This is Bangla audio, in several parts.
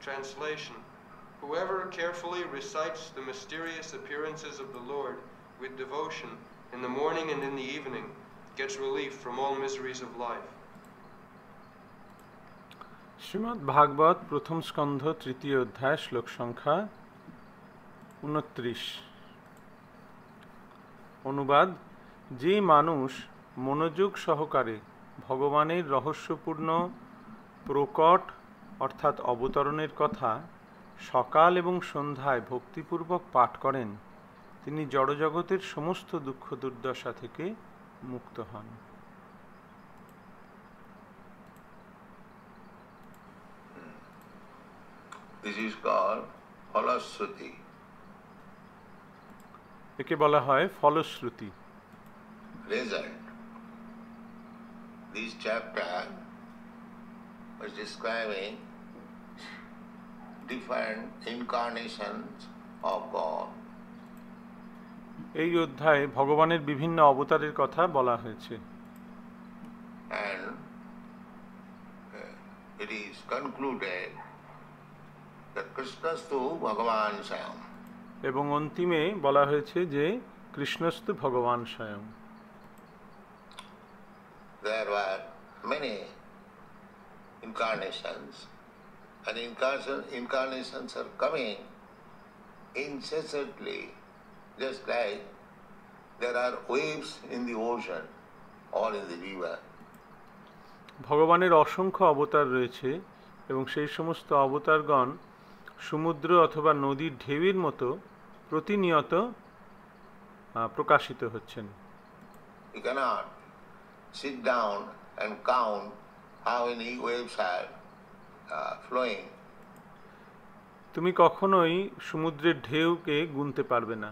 Translation: Whoever carefully recites the mysterious appearances of the Lord with devotion in the morning and in the evening gets relief from all miseries of life. Shrimad ভাগবত প্রথম স্কন্ধ তৃতীয় অধ্যায় শ্লোক সংখ্যা 29। অনুবাদ: যে মানুষ মনোযোগ সহকারে ভগবানের রহস্যপূর্ণ প্রকট অর্থাৎ অবতরণের কথা সকাল এবং সন্ধ্যায় ভক্তিপূর্বক পাঠ করেন, তিনি জড়জগতের সমস্ত দুঃখ দুর্দশা থেকে মুক্ত হন। This is called Phalashruti. একে বলা হয় ফলশ্রুতি। Result. This chapter was describing different incarnations of God. এই অধ্যায়ে ভগবানের বিভিন্ন অবতারের কথা বলা হয়েছে। And it is concluded that Krishnastu Bhagavan Swayam. এবং অন্তিমে বলা হয়েছে যে কৃষ্ণস্তু ভগবান স্বয়ং। There were many incarnations, and incarnations are coming incessantly, just like there are waves in the ocean or in the river. ভগবানের অসংখ্য অবতার রয়েছে এবং সেই সমস্ত অবতারগণ সমুদ্র অথবা নদীর ঢেউয়ের মতো প্রতিনিয়ত প্রকাশিত হচ্ছেন। You cannot sit down and count how many waves are flowing. তুমি কখনোই সমুদ্রের ঢেউকে গুনতে পারবে না।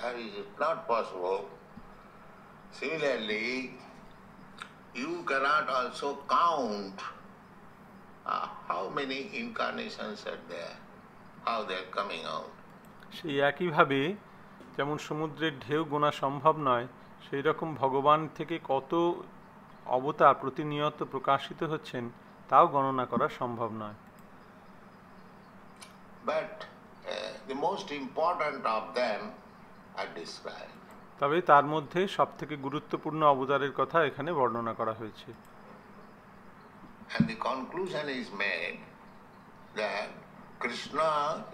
And it is not possible. Similarly, you cannot also count how many incarnations are there, how they are coming out. সেই একইভাবে যেমন সমুদ্রের ঢেউ গোনা সম্ভব নয়, সেই রকম ভগবান থেকে কত অবতার প্রতিনিয়ত প্রকাশিত হচ্ছেন তাও গণনা করা সম্ভব নয়। But the most important of them are described. তবে তার মধ্যে সবথেকে গুরুত্বপূর্ণ অবতারের কথা এখানে বর্ণনা করা হয়েছে। And the conclusion is made that Krishna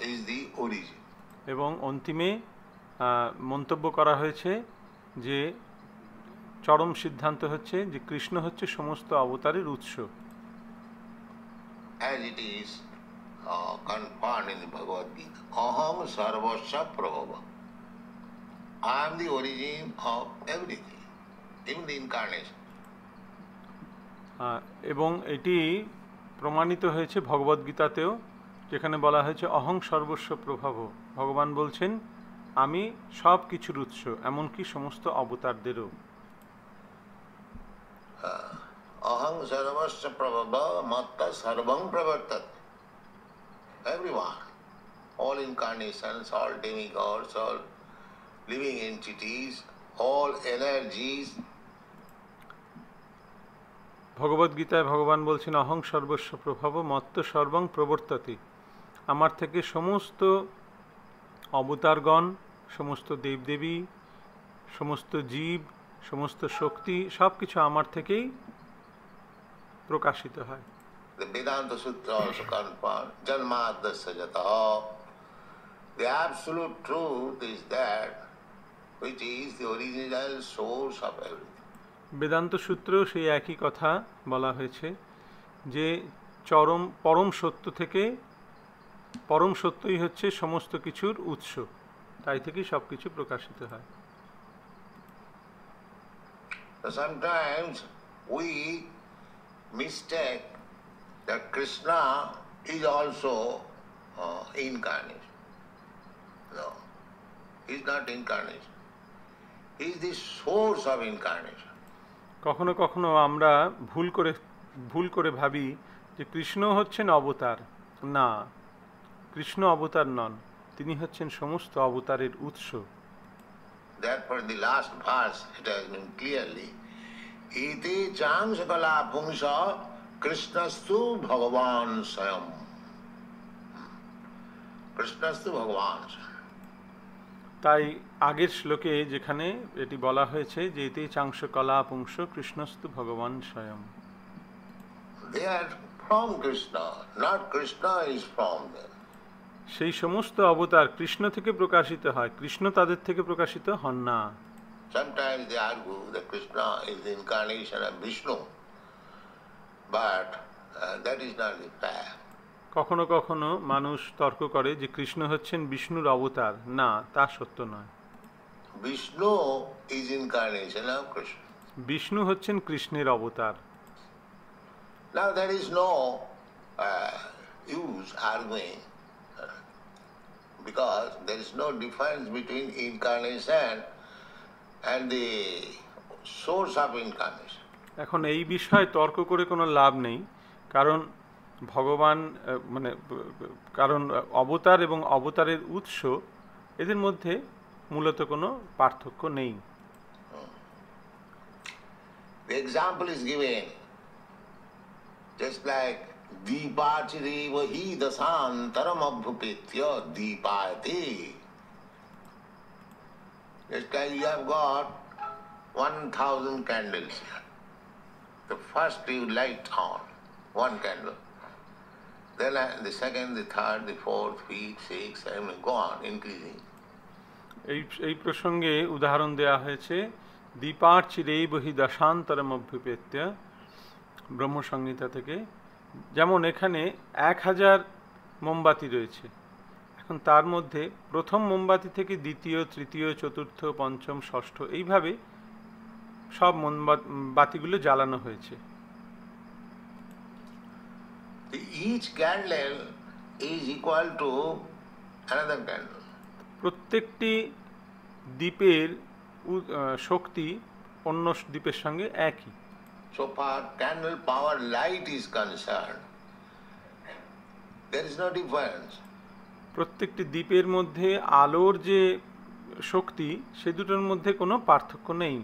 is the origin. এবং অন্তিমে মন্তব্য করা হয়েছে যে চরম সিদ্ধান্ত হচ্ছে যে কৃষ্ণ হচ্ছে সমস্ত অবতারের উৎস। As it is confirmed in the Bhagavad Gita, Aham Sarvasya Prabhava. I am the origin of everything, even the incarnation. এবং এটি প্রমাণিত হয়েছে ভগবদ্গীতাতেও, যেখানে বলা হয়েছে অহং সর্বস্ব প্রভাব। ভগবান বলছেন আমি সব কিছুর উৎস, এমনকি সমস্ত অবতারদেরও। Aham Sarvasya Prabhava Matta Sarvam Pravartat. Everyone, all incarnations, all demigods, all living entities, all energies. ভগবদ্গীতায় ভগবান বলছেন অহং সর্বস্ব প্রভাব মত্ত সর্বং প্রবর্ততে। আমার থেকে সমস্ত অবতারগণ, সমস্ত দেবদেবী, সমস্ত জীব, সমস্ত শক্তি সব কিছু আমার থেকেই প্রকাশিত হয়। The Vedanta Sutra also confirms Janmadasya Jataha. The absolute truth is that which is the original source of everything. Vedanta সূত্রেও সেই একই কথা বলা হয়েছে যে পরম সত্য থেকে, পরম সত্যই হচ্ছে সমস্ত কিছুর উৎস, তাই থেকেই সব কিছু প্রকাশিত হয়। Sometimes we mistake that Krishna is also incarnation. No, he is not incarnation. He is the source of incarnation. কখনো কখনো আমরা ভুল করে ভাবি যে কৃষ্ণ হচ্ছেন অবতার। না, কৃষ্ণ অবতার নন, তিনি হচ্ছেন সমস্ত অবতারের উৎস। Therefore in the last verse it has been clearly iti chang sakala pumsa krishnastu bhagavan swayam. Krishnastu Bhagavan. তাই আগের শ্লোকে যেখানে এটি বলা হয়েছে যে এতে চাংশ কলা পুংস কৃষ্ণস্তু ভগবান স্বয়ং, They are from Krishna, not Krishna is from them. সেই সমস্ত অবতার কৃষ্ণ থেকে প্রকাশিত হয়, কৃষ্ণ তাদের থেকে প্রকাশিত হন না। Sometimes they argue that Krishna is the incarnation of Vishnu, but that is not the fact. কখনো কখনো মানুষ তর্ক করে যে কৃষ্ণ হচ্ছেন বিষ্ণুর অবতার, না তা সত্য নয়। Vishnu is incarnation of Krishna. Vishnu হচ্ছেন কৃষ্ণের অবতার। Now there is no use arguing because there is no difference between incarnation and the source of incarnation. এখন এই বিষয়ে তর্ক করে কোনো লাভ নেই, কারণ ভগবান কারণ অবতার এবং অবতারের উৎস এদের মধ্যে মূলত কোনো পার্থক্য নেই। The example is given just like Deepachiri vahi dasantaram abhupetya deepayate. Just like you have got 1,000 candles here. The first you light on one candle. Then the second, the third, the fourth, fifth, sixth, and go on increasing. এই প্রসঙ্গে উদাহরণ দেয়া হয়েছে দীপার চিরে বহি দশান্তরম অভ্যুপেত্য, ব্রহ্মসংহিতা থেকে। যেমন এখানে 1000 মোমবাতি রয়েছে, এখন তার মধ্যে প্রথম মোমবাতি থেকে দ্বিতীয়, তৃতীয়, চতুর্থ, পঞ্চম, ষষ্ঠ এইভাবে সব মোমবাতিগুলো জ্বালানো হয়েছে। Each candle is equal to another candle. প্রত্যেকটি দ্বীপের শক্তি অন্য দ্বীপের সঙ্গে একই। So far candle power light is concerned, there is no difference. প্রত্যেকটি দ্বীপের মধ্যে আলোর যে শক্তি সে দুটোর মধ্যে কোনো পার্থক্য নেই।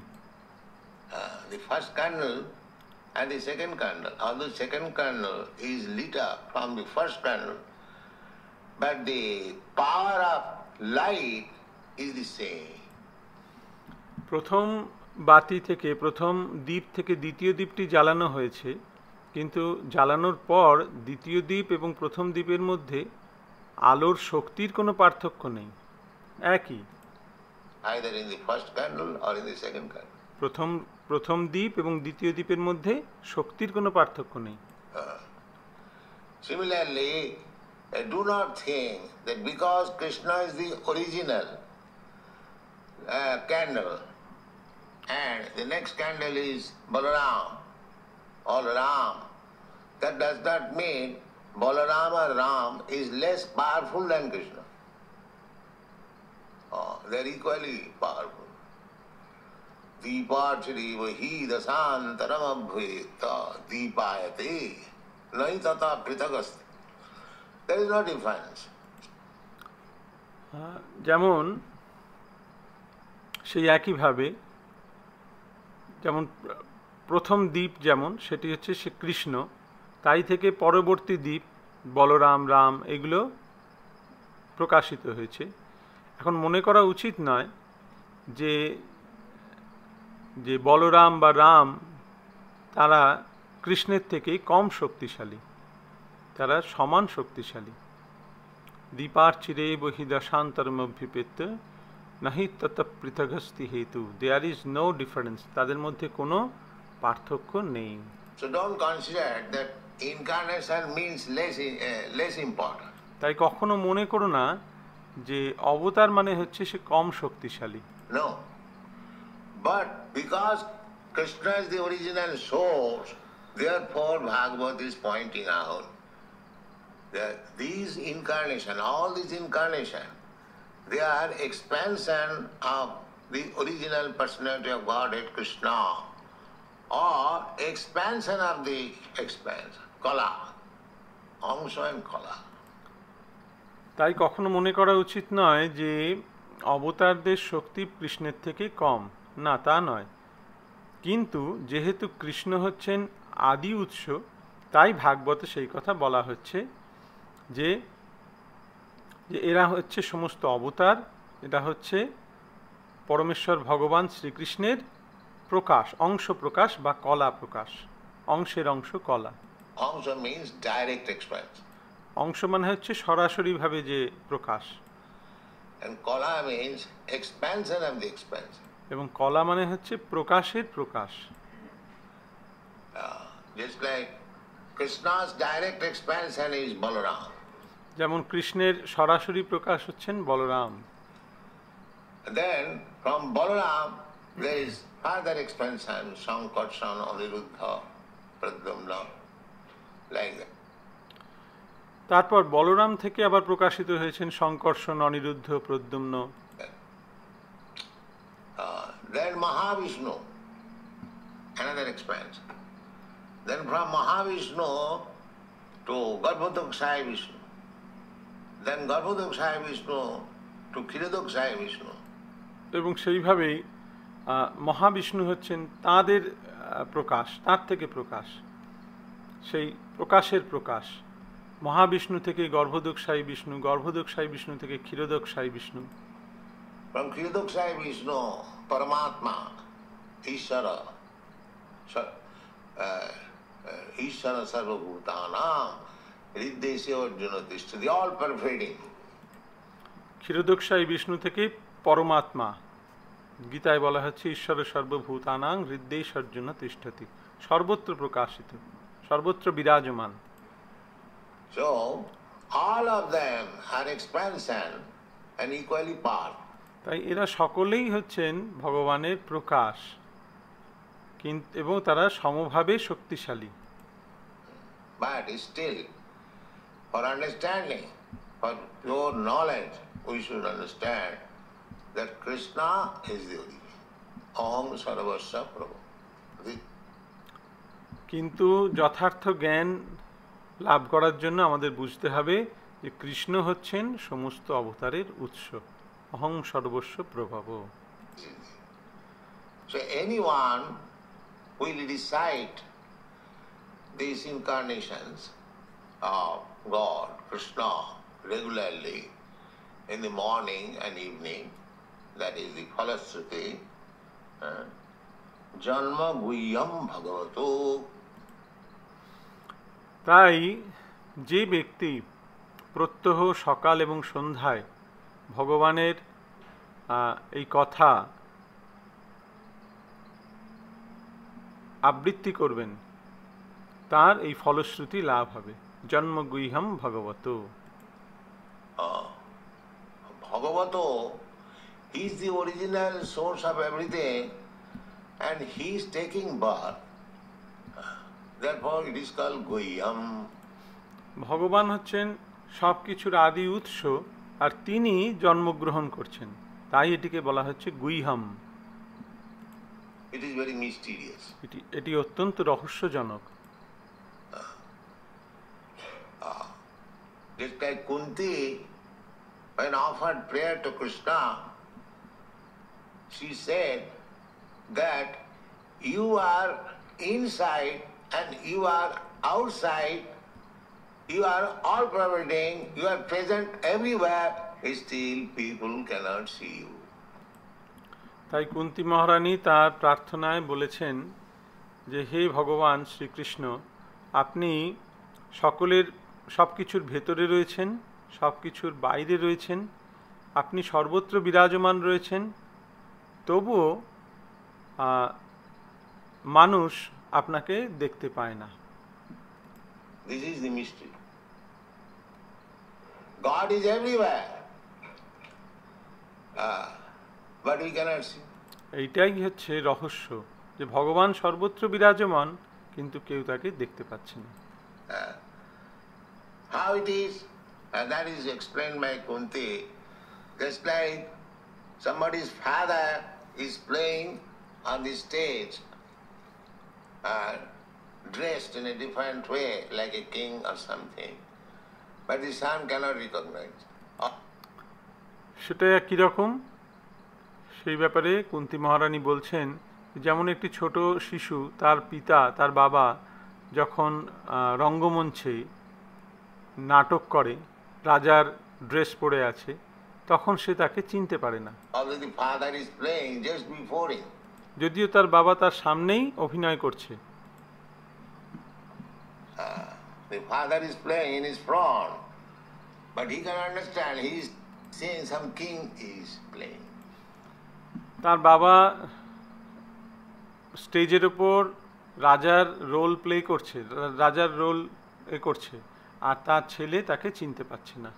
The first candle and the second candle, although second candle is lit up from the first candle, but the power of light is the same. প্রথম বাতি থেকে, প্রথম দ্বীপ থেকে দ্বিতীয় দ্বীপটি জ্বালানো হয়েছে, কিন্তু জ্বালানোর পর দ্বিতীয় দ্বীপ এবং প্রথম দ্বীপের মধ্যে আলোর শক্তির কোনো পার্থক্য নেই, একই। Either in the first candle or in the second candle. প্রথম দ্বীপ এবং দ্বিতীয় দ্বীপের মধ্যে শক্তির কোনো পার্থক্য নেই। Similarly, do not think that because Krishna is the original candle and the next candle is Balaram or Ram, that does not mean Balaram or Ram is less powerful than Krishna. They are equally powerful. Deepachari vahi dasantaram abhveta deepayate nahi tata pritagasti. There is no difference. যেমন সেই একইভাবে, যেমন প্রথম দ্বীপ যেমন সেটি হচ্ছে সে কৃষ্ণ, তাই থেকে পরবর্তী দ্বীপ বলরাম, রাম এগুলো প্রকাশিত হয়েছে। এখন মনে করা উচিত নয় যে বলরাম বা রাম তারা কৃষ্ণের থেকে কম শক্তিশালী, তারা সমান শক্তিশালী। দীপার চিরে বহি দশান্তরম অভ্যুপেত্য নাহি তত পৃথগস্তি হেতু, দেয়ার ইজ নো ডিফারেন্স, তাদের মধ্যে কোনো পার্থক্য নেই। So don't consider that incarnation means less important. তাই কখনো মনে করো না যে অবতার মানে হচ্ছে সে কম শক্তিশালী। No. But because Krishna is the original source, therefore Bhagavad is pointing out that these incarnation, all these incarnation, they are expansion of the original personality of Godhead Krishna, or expansion of the expansion, Kala, Amsa and Kala. তাই কখনো মনে করা উচিত নয় যে অবতারদের শক্তি কৃষ্ণের থেকে কম, না তা নয়। কিন্তু যেহেতু কৃষ্ণ হচ্ছেন আদি উৎস, তাই ভাগবতে সেই কথা বলা হচ্ছে যে যে এরা হচ্ছে সমস্ত অবতার, এটা হচ্ছে পরমেশ্বর ভগবান শ্রীকৃষ্ণের প্রকাশ, অংশ প্রকাশ বা কলা প্রকাশ, অংশের অংশ কলা। Angsha means direct expanse. অংশ মানে হচ্ছে সরাসরিভাবে যে প্রকাশ, And Kala means expansion of the expansion. এবং কলা মানে হচ্ছে প্রকাশের প্রকাশ। Just like Krishna's direct expansion is Balaram. যেমন কৃষ্ণের সরাসরি প্রকাশ হচ্ছেন Balaram. And then from Balaram there is further expansion, Sankarshan, Aniruddha, Pradyumna, like that. তারপর বলরাম থেকে আবার প্রকাশিত হয়েছেন Sankarshana, Aniruddha, Pradyumna. Then Mahavishnu, another expansion. Then from Mahavishnu to Garbhodaksaya Vishnu. Then Garbhodaksaya Vishnu to Kshirodaksaya Vishnu. এবং সেইভাবেই মহাবিষ্ণু হচ্ছেন তাঁদের প্রকাশ, তার থেকে প্রকাশ, সেই প্রকাশের প্রকাশ। মহাবিষ্ণু থেকে গর্ভোদকশায়ী বিষ্ণু, গর্ভোদকশায়ী বিষ্ণু থেকে ক্ষীরোদকশায়ী Vishnu. From Kshirodaksaya Vishnu, Paramatma, Ishvara, Ishvara Sarvabhutanam, Riddhesya Arjuna Tishtati, all pervading. ক্ষীরোদকশায়ী Vishnu থেকে পরমাত্মা, গীতায় বলা হচ্ছে ঈশ্বর সর্বভূতানাং হৃদ্যেশ অর্জুন তিষ্ঠতি, সর্বত্র প্রকাশিত, সর্বত্র বিরাজমান। So, all of them are expansion and equally powerful. তাই এরা সকলেই হচ্ছেন ভগবানের প্রকাশ, কিন্তু এবং তারা সমভাবে শক্তিশালী। But still, for understanding, for pure knowledge, we should understand that Krishna is the origin. Aham sarvasya prabhu. কিন্তু যথার্থ জ্ঞান লাভ করার জন্য আমাদের বুঝতে হবে যে কৃষ্ণ হচ্ছেন সমস্ত অবতারের উৎস। অহং সর্বস্ব প্রভব। So anyone who will recite these incarnations of God, Krishna, regularly in the morning and evening, that is the Phalashruti, Janma Guhyam Bhagavato. তাই যে ব্যক্তি প্রত্যহ সকাল এবং সন্ধ্যায় ভগবানের এই কথা আবৃত্তি করবেন, তার এই ফলশ্রুতি লাভ হবে। জন্মগুহ্যম ভগবত। Bhagavato, he is the original source of everything and he is taking birth. Therefore it is called Guhyam. ভগবান হচ্ছেন সব কিছুর আদি উৎস, আর তিনি জন্মগ্রহণ করছেন, তাই এটিকে বলা হচ্ছে গুহ্যম। It is very mysterious. এটি অত্যন্ত রহস্যজনক। Just like Kunti, when offered prayer to Krishna, she said that you are inside and you are outside, you are all pervading, you are present everywhere, still people cannot see you. তাই কুন্তী মহারানী তার প্রার্থনায় বলেছেন যে হে ভগবান শ্রীকৃষ্ণ, আপনি সকলের, সব কিছুর ভেতরে রয়েছেন, সব কিছুর বাইরে রয়েছেন, আপনি সর্বত্র বিরাজমান রয়েছেন, তবুও মানুষ আপনাকে দেখতে পায় না। This is the mystery. God is everywhere, but we cannot see. এইটাই হচ্ছে রহস্য, যে ভগবান সর্বত্র বিরাজমান কিন্তু কেউ তাকে দেখতে পাচ্ছে না। How it is, that is explained by Kunti. Just like somebody's father is playing on the stage, dressed in a different way, like a king or something, but the son cannot recognize. সেটা কীরকম, সেই ব্যাপারে কুন্তী মহারানী বলছেন, যেমন একটি ছোট শিশু, তার পিতা, তার বাবা যখন রঙ্গমঞ্চে নাটক করে, রাজার ড্রেস পরে আছে, তখন সে তাকে চিনতে পারে না। Although the father is playing just before him. যদিও তার বাবা তার সামনেই অভিনয় করছে, The father is playing in his front, but he can understand he is seeing some king is playing. তার বাবা স্টেজের ওপর রাজার রোল প্লে করছে, রাজার রোল করছে, আর তার ছেলে তাকে চিনতে পারছে না।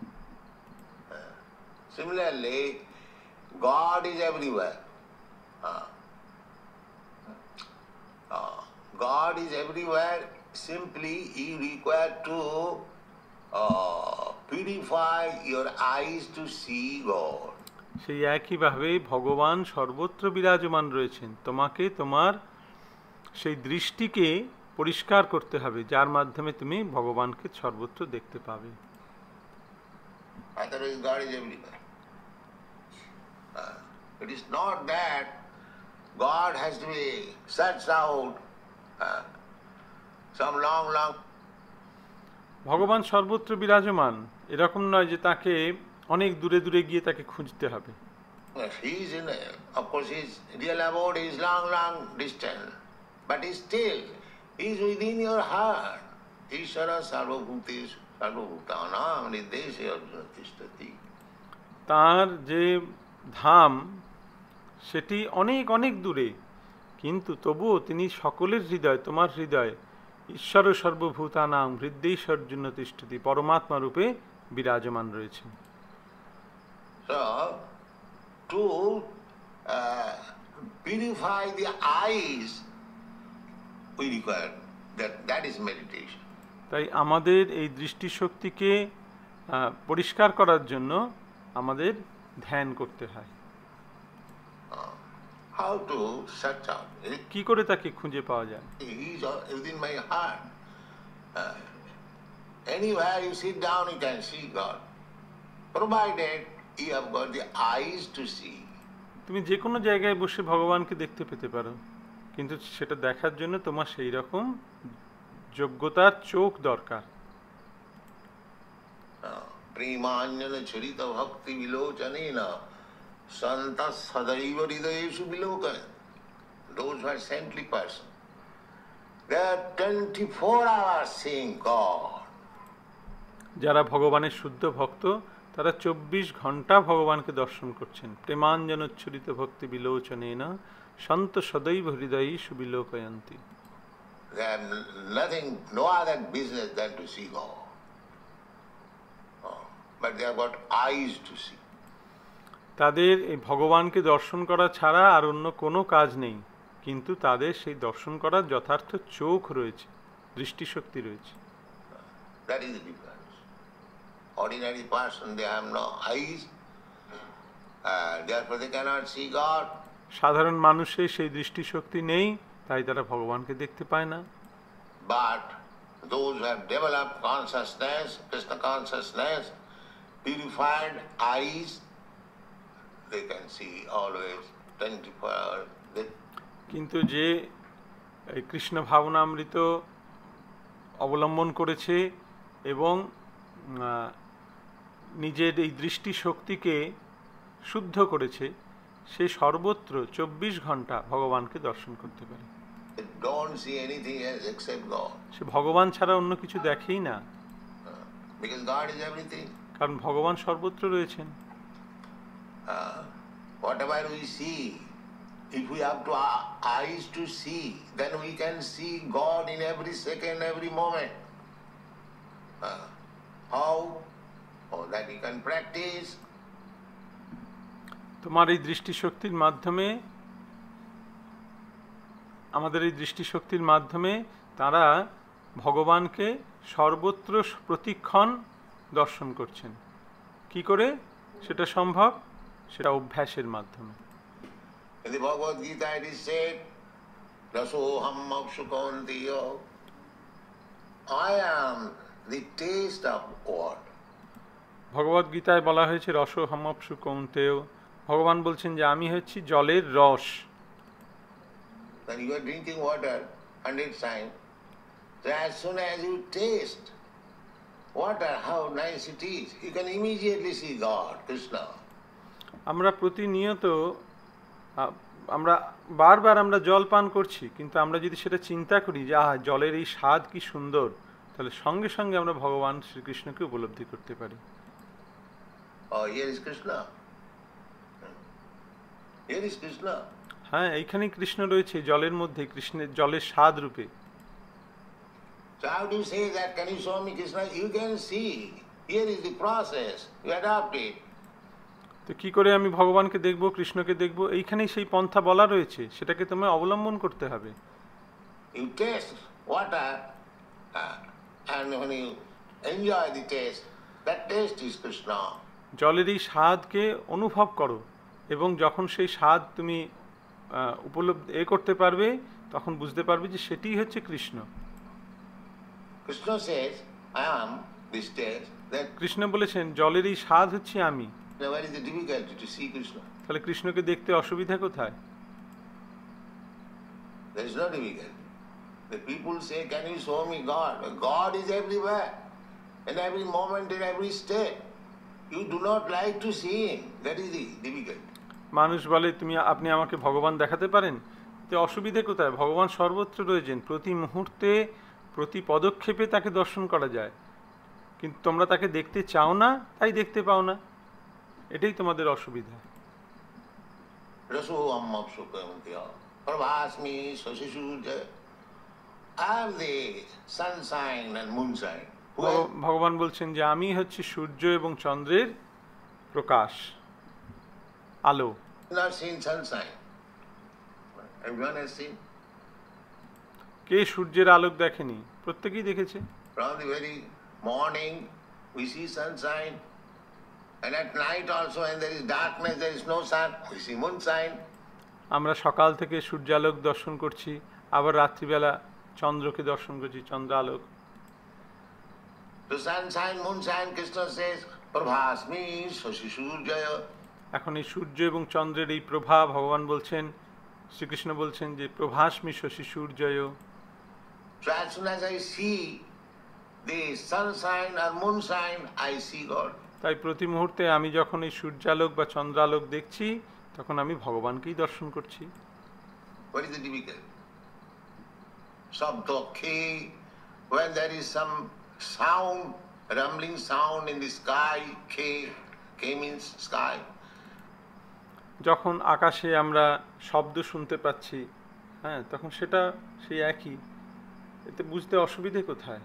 Similarly, God is everywhere. God is everywhere. Simply, you require to purify your eyes to see God. সেই একইভাবে ভগবান সর্বত্র বিরাজমান রয়েছেন, তোমাকে তোমার সেই দৃষ্টিকে পরিষ্কার করতে হবে, যার মাধ্যমে তুমি ভগবানকে সর্বত্র দেখতে পাবে। Otherwise, God is everywhere. It is not that God has to be searched out some long ভগবান সর্বত্র বিরাজমান, এরকম নয় যে তাকে অনেক দূরে দূরে গিয়ে তাকে খুঁজতে হবে। He is in, of course, his real abode is long distance, but still, he is within your heart. Ishvara sarvabhuteshu sarvabhutanam nirdeshe arjuna tishtati. তার যে ধাম সেটি অনেক অনেক দূরে, কিন্তু তবুও তিনি সকলের হৃদয়, তোমার হৃদয়, ঈশ্বর সর্বভূতানাং হৃদয়েশ অর্জুন তিষ্ঠতি, পরমাত্মা রূপে বিরাজমান রয়েছেন। So, to purify the eyes, we require that is meditation. তাই আমাদের এই দৃষ্টিশক্তিকে পরিষ্কার করার জন্য আমাদের ধ্যান করতে হয়। How to search out? কি করে তাকে খুঁজে পাওয়া যায়? He is within my heart. Anywhere you sit down, you can see God, provided you have got the eyes to see. তুমি যে কোনো জায়গায় বসে ভগবানকে দেখতে পেতে পারো, কিন্তু সেটা দেখার জন্য তোমার সেই রকম যোগ্যতার চোখ দরকার। প্রেমাঞ্জন চরিত ভক্তি বিলোচনেনা সন্তাস সদৈব হৃদয়েষু বিলোকন। Those who are saintly person, they are 24 hours seeing God. যারা ভগবানের শুদ্ধ ভক্ত, তারা 24 ঘন্টা ভগবানকে দর্শন করছেন। প্রেমাঞ্জনোচ্ছ্বরিত ভক্তি বিলোচনেনা সন্ত সদৈব হৃদয়েষু বিলোকয়ন্তি। They have nothing, no other business than to see God. But they have got eyes to see. তাদের এই ভগবানকে দর্শন করা ছাড়া আর অন্য কোনো কাজ নেই, কিন্তু তাদের সেই দর্শন করার যথার্থ চোখ রয়েছে, দৃষ্টিশক্তি রয়েছে। That is the difference. Ordinary person, they have no eyes, therefore they cannot see God. সাধারণ মানুষের সেই দৃষ্টিশক্তি নেই, তাই তারা ভগবানকে দেখতে পায় না। But those who have developed consciousness, Krishna consciousness, purified eyes, they can see always 24 hours. কিন্তু যে এই কৃষ্ণ ভাবনামৃত অবলম্বন করেছে এবং নিজের এই দৃষ্টিশক্তিকে শুদ্ধ করেছে, সে সর্বত্র 24 ঘন্টা ভগবানকে দর্শন করতে পারে। They don't see anything else except God. সে ভগবান ছাড়া অন্য কিছু দেখেই না, Because God is everything. কারণ ভগবান সর্বত্র রয়েছেন। Whatever we see, if we have to eyes to see, then we can see God in every second, every moment. How? Oh, that you can practice. তোমার এই দৃষ্টিশক্তির মাধ্যমে, আমাদের এই দৃষ্টিশক্তির মাধ্যমে তারা ভগবানকে সর্বত্র প্রতিক্ষণ দর্শন করছেন। কি করে সেটা সম্ভব? সেটা অভ্যাসের মাধ্যমে। In the Bhagavad Gita it is said, Rasoham Apsukantiya, I am the taste of what? ভগবদ গীতায় বলা হয়েছে রসোহমপ্সু কৌন্তেয়, ভগবান বলছেন যে আমি হচ্ছি জলের রস। When you are drinking water 100 times, so as soon as you taste, water, how nice it is. You can immediately see God, Krishna. আমরা প্রতিনিয়ত আমরা বারবার আমরা জল পান করছি, কিন্তু আমরা যদি সেটা চিন্তা করি যে জলের এই স্বাদ কি সুন্দর, তাহলে সঙ্গে সঙ্গে আমরা ভগবান শ্রীকৃষ্ণকে উপলব্ধি করতে পারি। Oh, here is Krishna. Here is Krishna. হ্যাঁ, এইখানেই কৃষ্ণ রয়েছে, জলের মধ্যে, কৃষ্ণের জলের স্বাদ রূপে। So how do you say that? Can you show me Krishna? You can see. Here is the process. You adopt it. তো কি করে আমি ভগবানকে দেখব, কৃষ্ণকে দেখব? এইখানেই সেই পন্থা বলা রয়েছে, সেটাকে তোমায় অবলম্বন করতে হবে। You taste water, and when you enjoy the taste, that taste is Krishna. জলের এই স্বাদকে অনুভব করো, এবং যখন সেই স্বাদ তুমি উপলব্ধি করতে পারবে, তখন বুঝতে পারবে যে সেটিই হচ্ছে Krishna. Krishna says, I am this taste. That Krishna বলেছেন জলের এই স্বাদ হচ্ছে আমি। where is the difficulty to see Krishna? তাহলে কৃষ্ণকে দেখতে অসুবিধা কোথায়? There is no difficulty. The people say, can you show me God? God is everywhere, in every moment, in every state. You do not like to see Him. That is the difficulty. মানুষ বলে আপনি আমাকে ভগবান দেখাতে পারেন, তো অসুবিধে কোথায়? ভগবান সর্বত্র রয়েছেন, প্রতি মুহূর্তে প্রতি পদক্ষেপে তাকে দর্শন করা যায়, কিন্তু তোমরা তাকে দেখতে চাও না, তাই দেখতে পাও না, এটাই তোমাদের অসুবিধা। Raso ammam sukhamtya prabhasmi sasisujya. I am the sunshine and moonshine. ভগবান বলছেন যে আমি হচ্ছে সূর্য এবং চন্দ্রের প্রকাশ, আলো। Not seen sunshine. Everyone has seen. কে সূর্যের আলোক দেখেনি? প্রত্যেকেই দেখেছে। From the very morning we see sunshine, and at night also when there is darkness, there is no sun, we see moonshine. আমরা সকাল থেকে সূর্যালোক দর্শন করছি, আবার রাত্রিবেলা চন্দ্রকে দর্শন করছি, চন্দ্র আলোক। To sunshine, moonshine, Krishna says, prabhasmi sasisujaya. এখন এই সূর্য এবং চন্দ্রের এই প্রভা ভগবান বলছেন, শ্রীকৃষ্ণ বলছেন যে প্রভাস্মি Shashi সূর্যয়। So as soon as I see the sunshine or moonshine, I see God. তাই প্রতি মুহূর্তে আমি যখন এই সূর্যালোক বা চন্দ্রালোক দেখছি, তখন আমি ভগবানকেই দর্শন করছি। What is the difficulty? Sabdo khe, when there is some sound, rumbling sound in the sky, khe means sky. যখন আকাশে আমরা শব্দ শুনতে পাচ্ছি, হ্যাঁ, তখন সেটা সেই একই, এতে বুঝতে অসুবিধে কোথায়?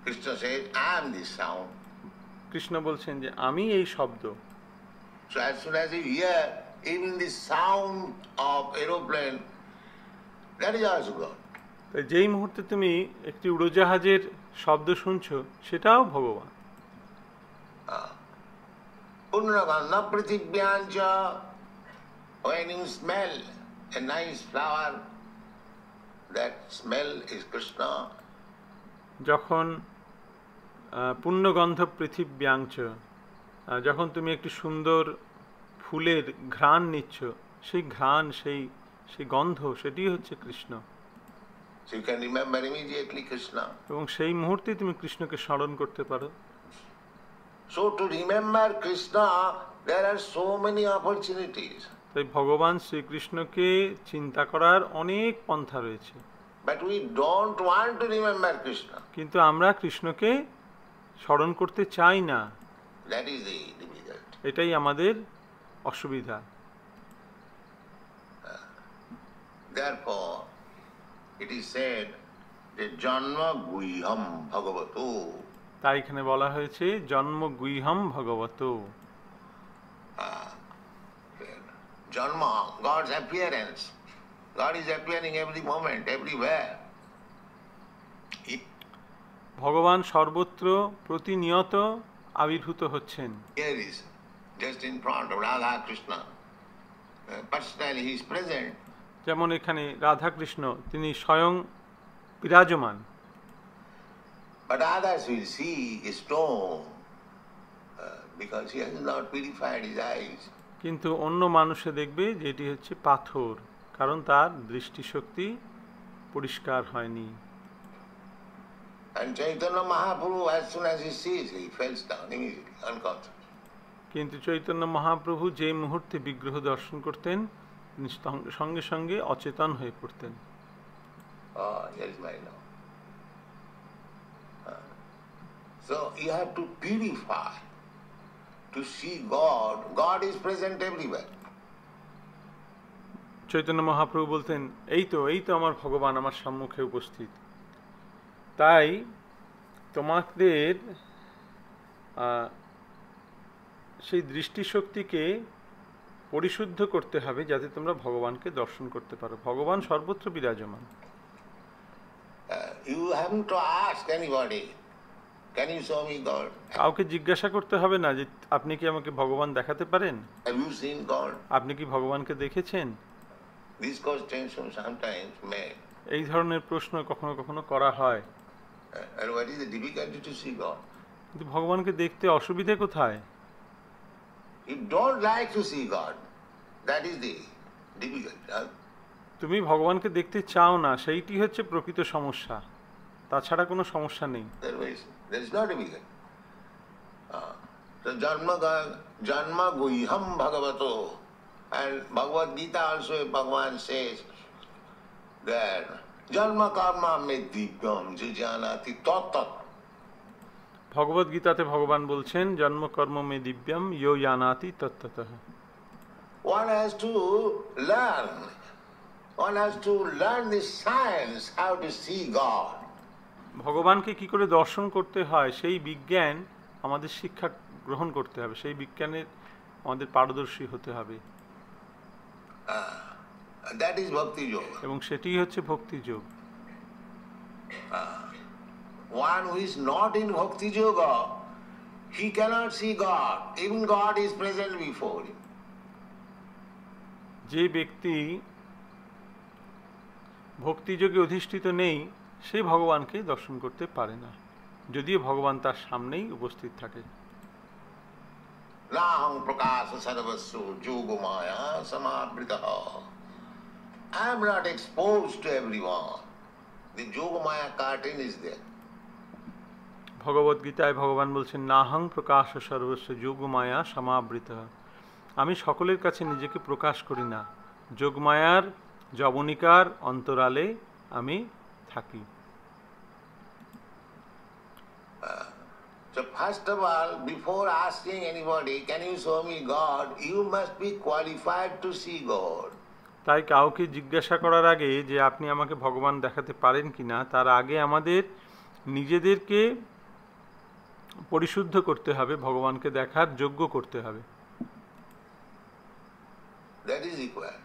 Krishna says, I am this sound. Krishna বলছেন যে আমি এই শব্দ। So as soon as you hear even the sound of aeroplane, that is also God. তাই যেই মুহূর্তে তুমি একটি উড়োজাহাজের শব্দ শুনছো, সেটাও ভগবান। Purnagandha prithibhyancha, when you smell a nice flower, that smell is Krishna. যখন পুণ্যগন্ধ পৃথিব্যাংচ, যখন তুমি একটি সুন্দর ফুলের ঘ্রাণ নিচ্ছ, সেই ঘ্রাণ, সেই গন্ধ, সেটি হচ্ছে Krishna. So you can remember immediately Krishna. এবং সেই মুহূর্তে তুমি কৃষ্ণকে স্মরণ করতে পারো। So to remember Krishna, there are so many opportunities. তাই ভগবান শ্রীকৃষ্ণকে চিন্তা করার অনেক পন্থা রয়েছে। But we don't want to remember Krishna. কিন্তু আমরা কৃষ্ণকে স্মরণ করতে চাই না। That is the difficulty. এটাই আমাদের অসুবিধা। Therefore, it is said that janma guhyam bhagavato. তাই এখানে বলা হয়েছে জন্ম গুহ্যম ভগবত। Janma, God's appearance. God is appearing every moment, everywhere. ভগবান সর্বত্র প্রতিনিয়ত আবির্ভূত হচ্ছেন। Here is just in front of Radha Krishna. Personally he is present. যেমন এখানে রাধা কৃষ্ণ, তিনি স্বয়ং বিরাজমান। But others will see a stone because he has not purified his eyes. কিন্তু অন্য মানুষে দেখবে যে এটি হচ্ছে পাথর, কারণ তার দৃষ্টিশক্তি পরিষ্কার হয়নি। And Chaitanya Mahaprabhu, as soon as he sees, he falls down immediately, unconscious. কিন্তু চৈতন্য মহাপ্রভু যে মুহূর্তে বিগ্রহ দর্শন করতেন তিনি সঙ্গে সঙ্গে অচেতন হয়ে পড়তেন। Oh, here is my now. So you have to purify to see God. God is present everywhere. Chaitanya Mahaprabhu বলতেন এই তো আমার ভগবান আমার সম্মুখে উপস্থিত। তাই তোমাদের সেই দৃষ্টিশক্তিকে পরিশুদ্ধ করতে হবে যাতে তোমরা ভগবানকে দর্শন করতে পারো। ভগবান সর্বত্র বিরাজমান। You haven't to ask anybody, can you show me God? কাউকে জিজ্ঞাসা করতে হবে না যে আপনি কি আমাকে ভগবান দেখাতে পারেন? Have you seen God? আপনি কি ভগবানকে দেখেছেন? These questions are sometimes made. এই ধরনের প্রশ্ন কখনো কখনো করা হয়। And what is the difficulty to see God? কিন্তু ভগবানকে দেখতে অসুবিধে কোথায়? You don't like to see God. That is the difficulty. তুমি ভগবানকে দেখতে চাও না, সেইটি হচ্ছে প্রকৃত সমস্যা। তাছাড়া কোনো সমস্যা নেই। There is no difficulty. So janma guhyam bhagavato, and Bhagavad Gita also Bhagavan says that janma karma me divyam jijanati tat. ভগবদ গীতাতে ভগবান বলছেন জন্ম কর্ম মে দিব্যম ইয়ো জানাতি তত্ত্বতঃ। One has to learn. One has to learn the science how to see God. ভগবানকে কি করে দর্শন করতে হয় সেই বিজ্ঞান আমাদের শিক্ষা গ্রহণ করতে হবে, সেই বিজ্ঞানের আমাদের পারদর্শী হতে হবে। That is bhakti yoga. এবং সেটিই হচ্ছে ভক্তি যোগ। One who is not in bhakti yoga, he cannot see God. Even God is present before him. যে ব্যক্তি ভক্তিযোগে অধিষ্ঠিত নেই সে ভগবানকে দর্শন করতে পারে না, যদিও ভগবান তার সামনেই উপস্থিত থাকে। Naham prakasa sarvasya yogamaya samavritaha. I am not exposed to everyone. The yogamaya curtain is there. ভগবদ গীতায় ভগবান বলছেন নাহং প্রকাশ সর্বস্ব যোগমায়া সমাবৃতঃ। আমি সকলের কাছে নিজেকে প্রকাশ করি না, যোগমায়ার জবনিকার অন্তরালে আমি থাকি। So first of all, before asking anybody, can you show me God, you must be qualified to see God. তাই কাউকে জিজ্ঞাসা করার আগে যে আপনি আমাকে ভগবান দেখাতে পারেন কিনা, তার আগে আমাদের নিজেদেরকে পরিশুদ্ধ করতে হবে, ভগবানকে দেখার যোগ্য করতে হবে। That is required.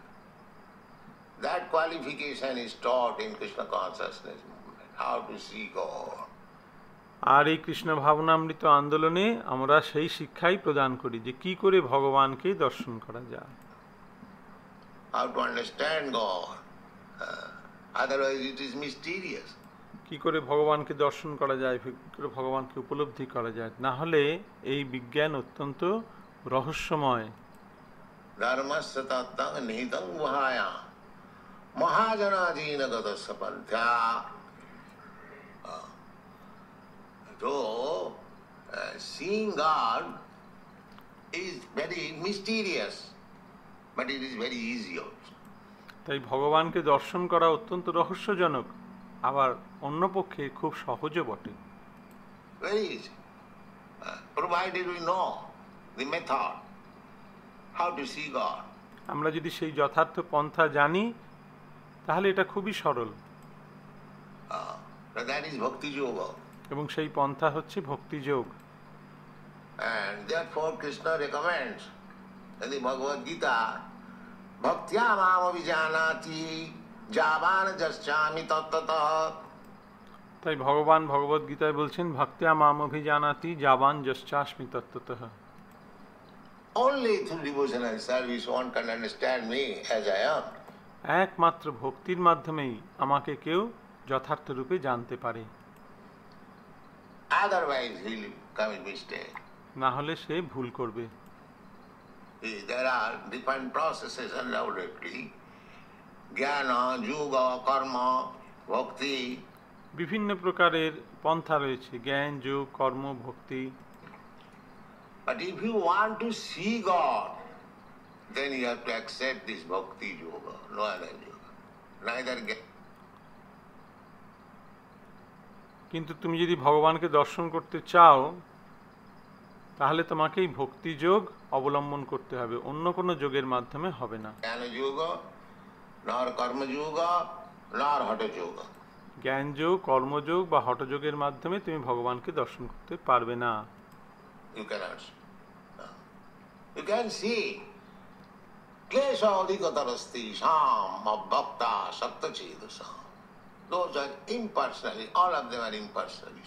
That qualification is taught in Krishna consciousness movement, how to see God. আর এই কৃষ্ণ ভাবনামৃত আন্দোলনে আমরা সেই শিক্ষাই প্রদান করি যে কি করে ভগবানকে দর্শন করা যায়, how to understand God. Otherwise it is mysterious. কি করে ভগবানকে দর্শন করা যায়, কি করে ভগবানকে উপলব্ধি করা যায়, না হলে এই বিজ্ঞান অত্যন্ত রহস্যময়। Dharmasya tattang nihitang guhaya mahajana jinagata pantha. So seeing God is very mysterious, but it is very easy also. তাই ভগবানকে দর্শন করা অত্যন্ত রহস্যজনক, আবার অন্য পক্ষে খুব সহজও বটে। Very easy, provided we know the method how to see God. আমরা যদি সেই যথার্থ পন্থা জানি তাহলে এটা খুবই সরল। That is bhakti yoga. এবং সেই পন্থা হচ্ছে ভক্তি যোগ। And therefore Krishna recommends in the Bhagavad Gita, bhaktya mam avijanati javan jasyami tattataha. তাই ভগবান ভগবদ গীতায় বলছেন ভক্ত্যা মাম অভিজানাতি যাবান যশ্চাস্মি তত্ত্বতঃ। Only through devotional service one can understand me as I am. একমাত্র ভক্তির মাধ্যমেই আমাকে কেউ যথার্থ রূপে জানতে পারে, Otherwise he will commit mistake. না হলে সে ভুল করবে। There are different processes undoubtedly. Jnana, yoga, karma, bhakti, বিভিন্ন প্রকারের পন্থা রয়েছে, জ্ঞান, যোগ, কর্ম, ভক্তি। But if you want to see God, then you have to accept this bhakti yoga, no other yoga. Neither কিন্তু তুমি যদি ভগবানকে দর্শন করতে চাও তাহলে তোমাকে এই ভক্তি যোগ অবলম্বন করতে হবে, অন্য কোনো যোগের মাধ্যমে হবে না। Jnana yoga, nor karma yoga, nor hatha yoga. জ্ঞান যোগ, কর্মযোগ বা হঠযোগের মাধ্যমে তুমি ভগবানকে দর্শন করতে পারবে না। You cannot see. No. You can see. Klesha adhikatarasti sam bhakta sattachedasa. Those are impersonally, all of them are impersonally.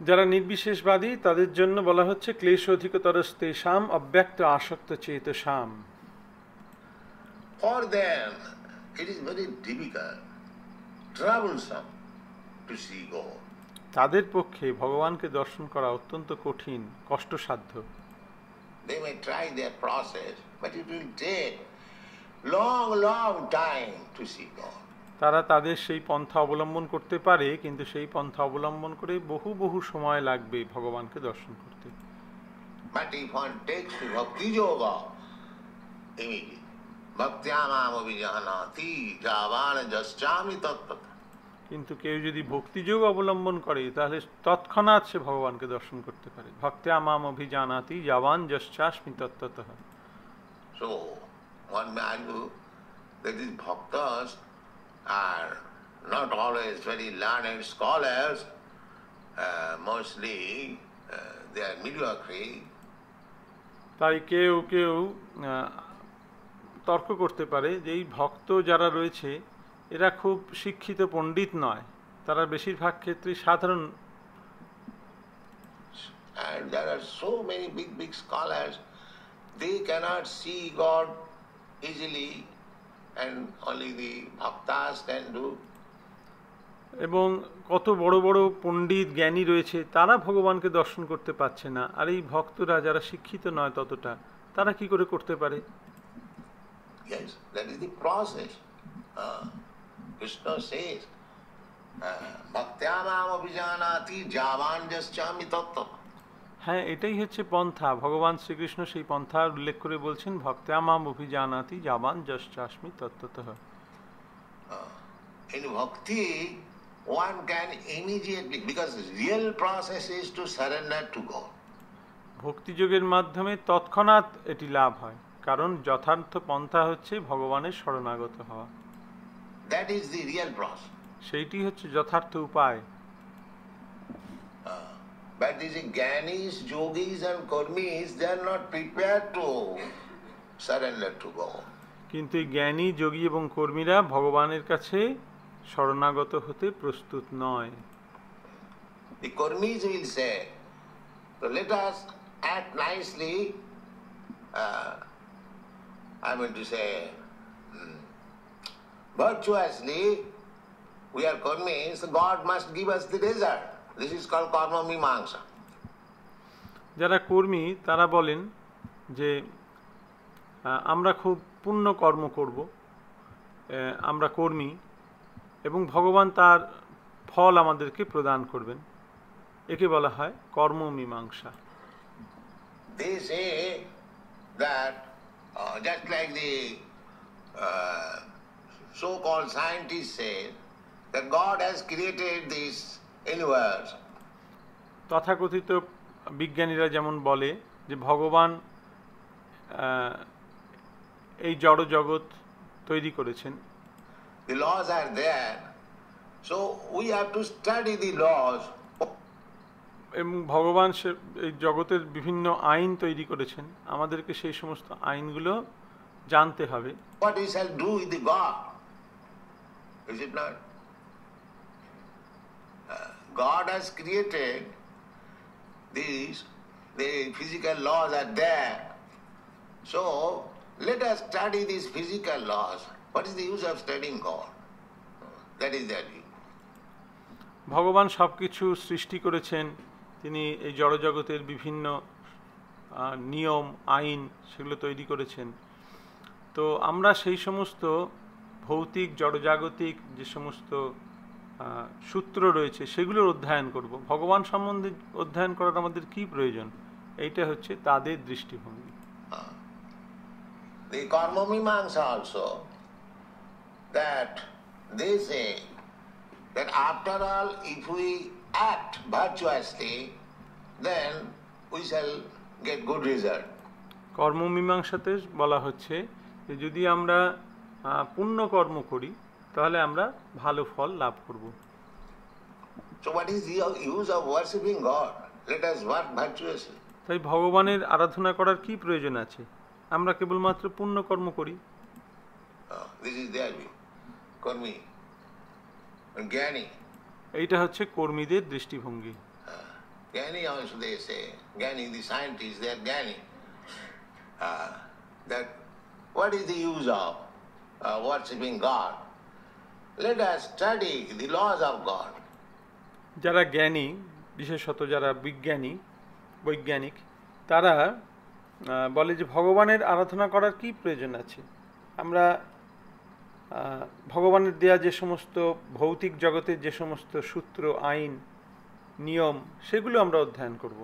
যারা নির্বিশেষবাদী তাদের জন্য বলা হচ্ছে ক্লেশ অধিকতরস্তে শাম অব্যক্ত আসক্ত চেতসাম। For them, it is very difficult, troublesome to see God. তাদের পক্ষে ভগবানকে দর্শন করা অত্যন্ত কঠিন, কষ্টসাধ্য। They may try their process, but it will take long, long time to see God. তারা তাদের সেই পন্থা অবলম্বন করতে পারে, কিন্তু সেই পন্থা অবলম্বন করে বহু বহু সময় লাগবে ভগবানকে দর্শন করতে। But if one takes to bhakti yoga, immediately, bhaktyamam abhijanati javana jaschami tattata. কিন্তু কেউ যদি ভক্তিযোগ অবলম্বন করে তাহলে তৎক্ষণাৎ সে ভগবানকে দর্শন করতে পারে। ভক্ত্যামাম অভিজানাতি যাবান যশ্চাস্মি তত্ত্বতঃ। So, one may argue that these bhaktas are not always very learned scholars, mostly they are mediocre. তাই কেউ কেউ তর্ক করতে পারে যে এই ভক্ত যারা রয়েছে এরা খুব শিক্ষিত পণ্ডিত নয়, তারা বেশিরভাগ ক্ষেত্রে সাধারণ। And there are so many big, big scholars, they cannot see God easily, and only the bhaktas can do. এবং কত বড় বড় পণ্ডিত জ্ঞানী রয়েছে, তারা ভগবানকে দর্শন করতে পারছে না, আর এই ভক্তরা যারা শিক্ষিত নয় ততটা, তারা কি করে করতে পারে? Yes, that is the process. Krishna says, bhaktyamam abhijanati javan jaschami tattva. হ্যাঁ, এটাই হচ্ছে পন্থা। ভগবান শ্রীকৃষ্ণ সেই পন্থা উল্লেখ করে বলছেন ভক্ত্যামাম অভিজানাতি যাবান যশ্চাস্মি তত্ত্বতঃ। In bhakti, one can immediately, because the real process is to surrender to God. ভক্তিযোগের মাধ্যমে তৎক্ষণাৎ এটি লাভ হয়, কারণ যথার্থ পন্থা হচ্ছে ভগবানের শরণাগত হওয়া। That is the real process. সেইটি হচ্ছে যথার্থ উপায়। But these Gyanis, Yogis and Karmis, they are not prepared to surrender to God. কিন্তু এই জ্ঞানী, যোগী এবং কর্মীরা ভগবানের কাছে শরণাগত হতে প্রস্তুত নয়। The Karmis will say, so let us act nicely, I mean to say, virtuously. We are Karmis, God must give us the result. This is called karma mimamsa. যারা কর্মী তারা বলেন যে আমরা খুব পুণ্য কর্ম করব, আমরা কর্মী, এবং ভগবান তার ফল আমাদেরকে প্রদান করবেন। একে বলা হয় কর্ম মীমাংসা। They say that just like the so-called scientists say that God has created this universe. তথাকথিত বিজ্ঞানীরা যেমন বলে যে ভগবান এই জড় জগৎ তৈরি করেছেন। The laws are there, so we have to study the laws. এবং ভগবান এই জগতের বিভিন্ন আইন তৈরি করেছেন, আমাদেরকে সেই সমস্ত আইনগুলো জানতে হবে। What we shall do with the God? Is it not? God has created these, the physical laws are there. So let us study these physical laws. What is the use of studying God? That is their view. ভগবান সব কিছু সৃষ্টি করেছেন, তিনি এই জড়জগতের বিভিন্ন নিয়ম আইন সেগুলো তৈরি করেছেন। তো আমরা সেই সমস্ত ভৌতিক জড়জাগতিক যে সমস্ত সূত্র রয়েছে সেগুলোর অধ্যয়ন করব। ভগবান সম্বন্ধে অধ্যয়ন করার আমাদের কি প্রয়োজন, এইটা হচ্ছে তাদের দৃষ্টিভঙ্গি। The Karma Mimamsa also, that they say that after all, if we act virtuously, then we shall get good result. কর্মমীমাংসাতে বলা হচ্ছে যে যদি আমরা পুণ্য কর্ম করি তাহলে আমরা ভালো ফল লাভ করব। So what is the use of worshipping God? Let us work virtuously. তাই ভগবানের আরাধনা করার কি প্রয়োজন আছে? আমরা কেবলমাত্র পুণ্য কর্ম করি। This is their view. Karmi and Gyani. এইটা হচ্ছে কর্মীদের দৃষ্টিভঙ্গি। Gyani also they say, Gyani, the scientists, they are Gyani. That what is the use of worshipping God? Let us study the laws of God. যারা জ্ঞানী, বিশেষত যারা বৈজ্ঞানিক, তারা বলে যে ভগবানের আরাধনা করার কি প্রয়োজন আছে? আমরা ভগবানের দেয়া যে সমস্ত ভৌতিক জগতের যে সমস্ত সূত্র, আইন, নিয়ম, সেগুলো আমরা অধ্যয়ন করব।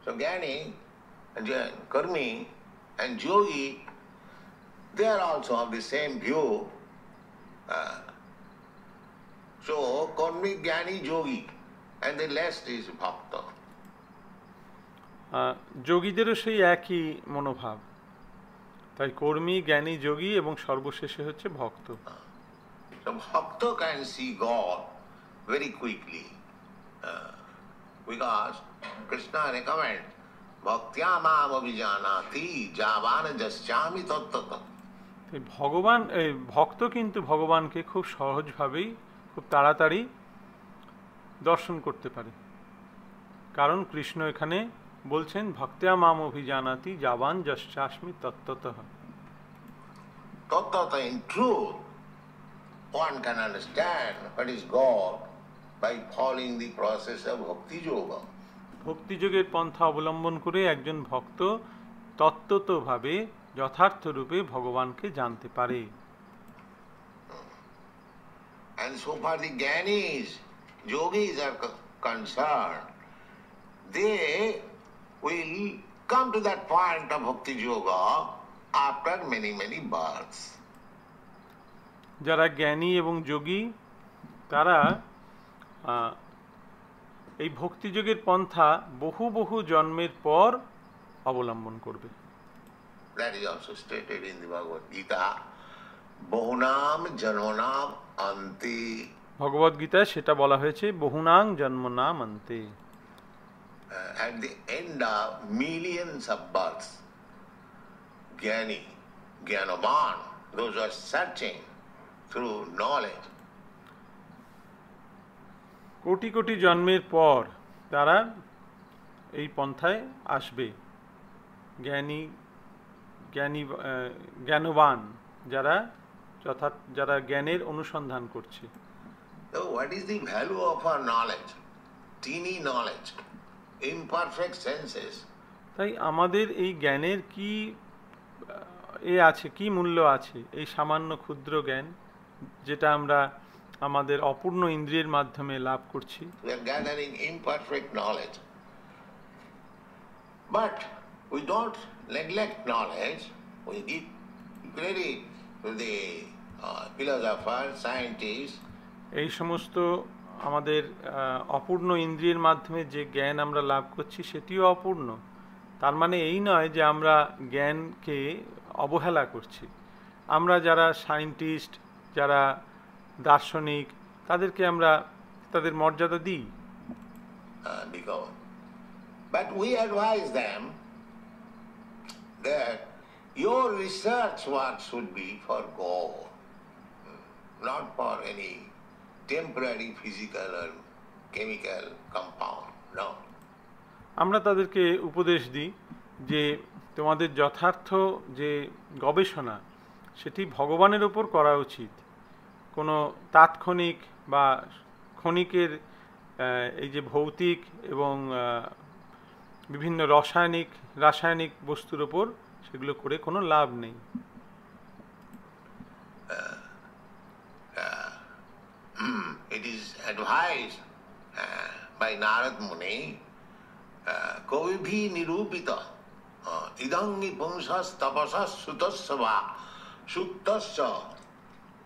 So Gyani, Karmi and Yogi, they are also of the same view. So Karmi, Gyani, Yogi, and the last is Bhakta. যোগীদেরও সেই একই মনোভাব। তাই কর্মী, জ্ঞানী, যোগী এবং সর্বশেষে হচ্ছে ভক্ত। So Bhakta can see God very quickly because Krishna recommends Bhaktya mam abhijanati javana jasyami tattata. ভক্ত কিন্তু ভগবানকে খুব সহজভাবেই, খুব তাড়াতাড়ি দর্শন করতে পারে, কারণ কৃষ্ণ এখানে বলছেন ভক্ত্যা মাম অভিজানাতি যাবান যশ্চাস্মি তত্ত্বতঃ। Tattata, in truth, one can understand what is God by following the process of bhakti yoga. ভক্তিযোগের পন্থা অবলম্বন করে একজন ভক্ত তত্ত্বতভাবে যথার্থ রূপে ভগবানকে জানতে পারে। And so far the Gyanis, Yogis are concerned, they will come to that point of bhakti yoga after many births. যারা জ্ঞানী এবং যোগী তারা এই ভক্তিযোগের পন্থা বহু জন্মের পর অবলম্বন করবে। That is also stated in the Bhagavad Gita. Bahunam janmanam ante. ভগবদ গীতায় সেটা বলা হয়েছে, বহুনাং জন্মনাম অন্তে। At the end of millions of births, Gyani, Gyanavan, those who are searching through knowledge. Crore crore জন্মের পর তারা এই পন্থায় আসবে। জ্ঞানবান, যারা জ্ঞানের অনুসন্ধান করছে। So what is the value of our knowledge? Teeny knowledge, imperfect senses. তাই আমাদের এই জ্ঞানের কি আছে, কি মূল্য আছে? এই সামান্য ক্ষুদ্র জ্ঞান যেটা আমরা আমাদের অপূর্ণ ইন্দ্রিয়ের মাধ্যমে লাভ করছি। We are gathering imperfect knowledge. But we don't neglect knowledge. We give credit to the philosophers, scientists. এই সমস্ত আমাদের অপূর্ণ ইন্দ্রিয়ের মাধ্যমে যে জ্ঞান আমরা লাভ করছি সেটিও অপূর্ণ। তার মানে এই নয় যে আমরা জ্ঞানকে অবহেলা করছি। আমরা যারা সায়েন্টিস্ট, যারা দার্শনিক, তাদেরকে আমরা তাদের মর্যাদা দিই। But we advise them that your research work should be for God, not for any temporary physical or chemical compound. No. আমরা তাদেরকে উপদেশ দিই যে তোমাদের যথার্থ যে গবেষণা সেটি ভগবানের উপর করা উচিত। কোনো তাৎক্ষণিক বা ক্ষণিকের এই যে ভৌতিক এবং বিভিন্ন রাসায়নিক বস্তুর ওপর সেগুলো করে কোনো লাভ নেই। advised by Narad Muni, Kavibhi nirupita idangi punsas tapasas sutasya suktasya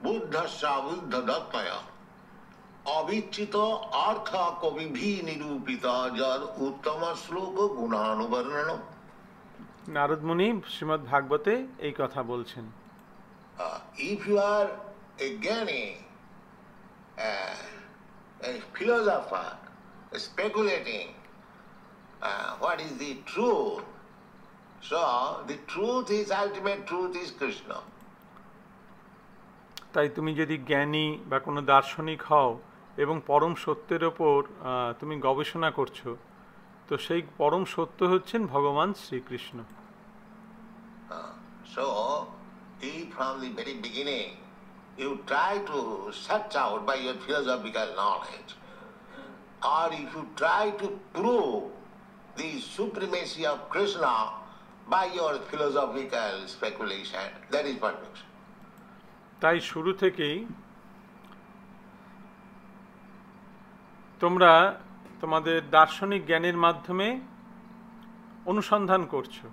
buddhasya buddha dattaya অবিচ্ছিত অর্থ কবিভি নিরূপিত যার উত্তম শ্লোক গুণানুবর্ণন। নারদ মুনি শ্রীমদ্ ভাগবতে এই কথা বলছেন। If you are a জ্ঞানী, a philosopher, speculating what is the truth, so the truth is, ultimate truth is Krishna. তাই তুমি যদি জ্ঞানী বা কোনো দার্শনিক হও এবং পরম সত্যের ওপর তুমি গবেষণা করছো, তো সেই পরম সত্য হচ্ছেন ভগবান Shrikrishna. So, if from the very beginning you try to search out by your philosophical knowledge, or if you try to prove the supremacy of Krishna by your philosophical speculation, that is perfection. তাই শুরু থেকেই তোমরা তোমাদের দার্শনিক জ্ঞানের মাধ্যমে অনুসন্ধান করছো,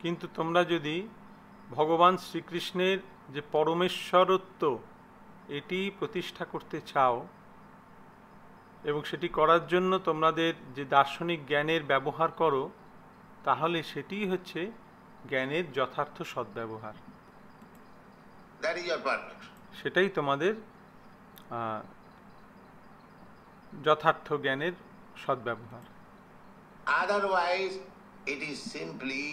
কিন্তু তোমরা যদি ভগবান শ্রীকৃষ্ণের যে পরমেশ্বরত্ব এটি প্রতিষ্ঠা করতে চাও এবং সেটি করার জন্য তোমাদের যে দার্শনিক জ্ঞানের ব্যবহার করো, তাহলে সেটিই হচ্ছে জ্ঞানের যথার্থ সদ্ব্যবহার। সেটাই তোমাদের যথার্থ জ্ঞানের সদ্ব্যবহার। Otherwise, it is simply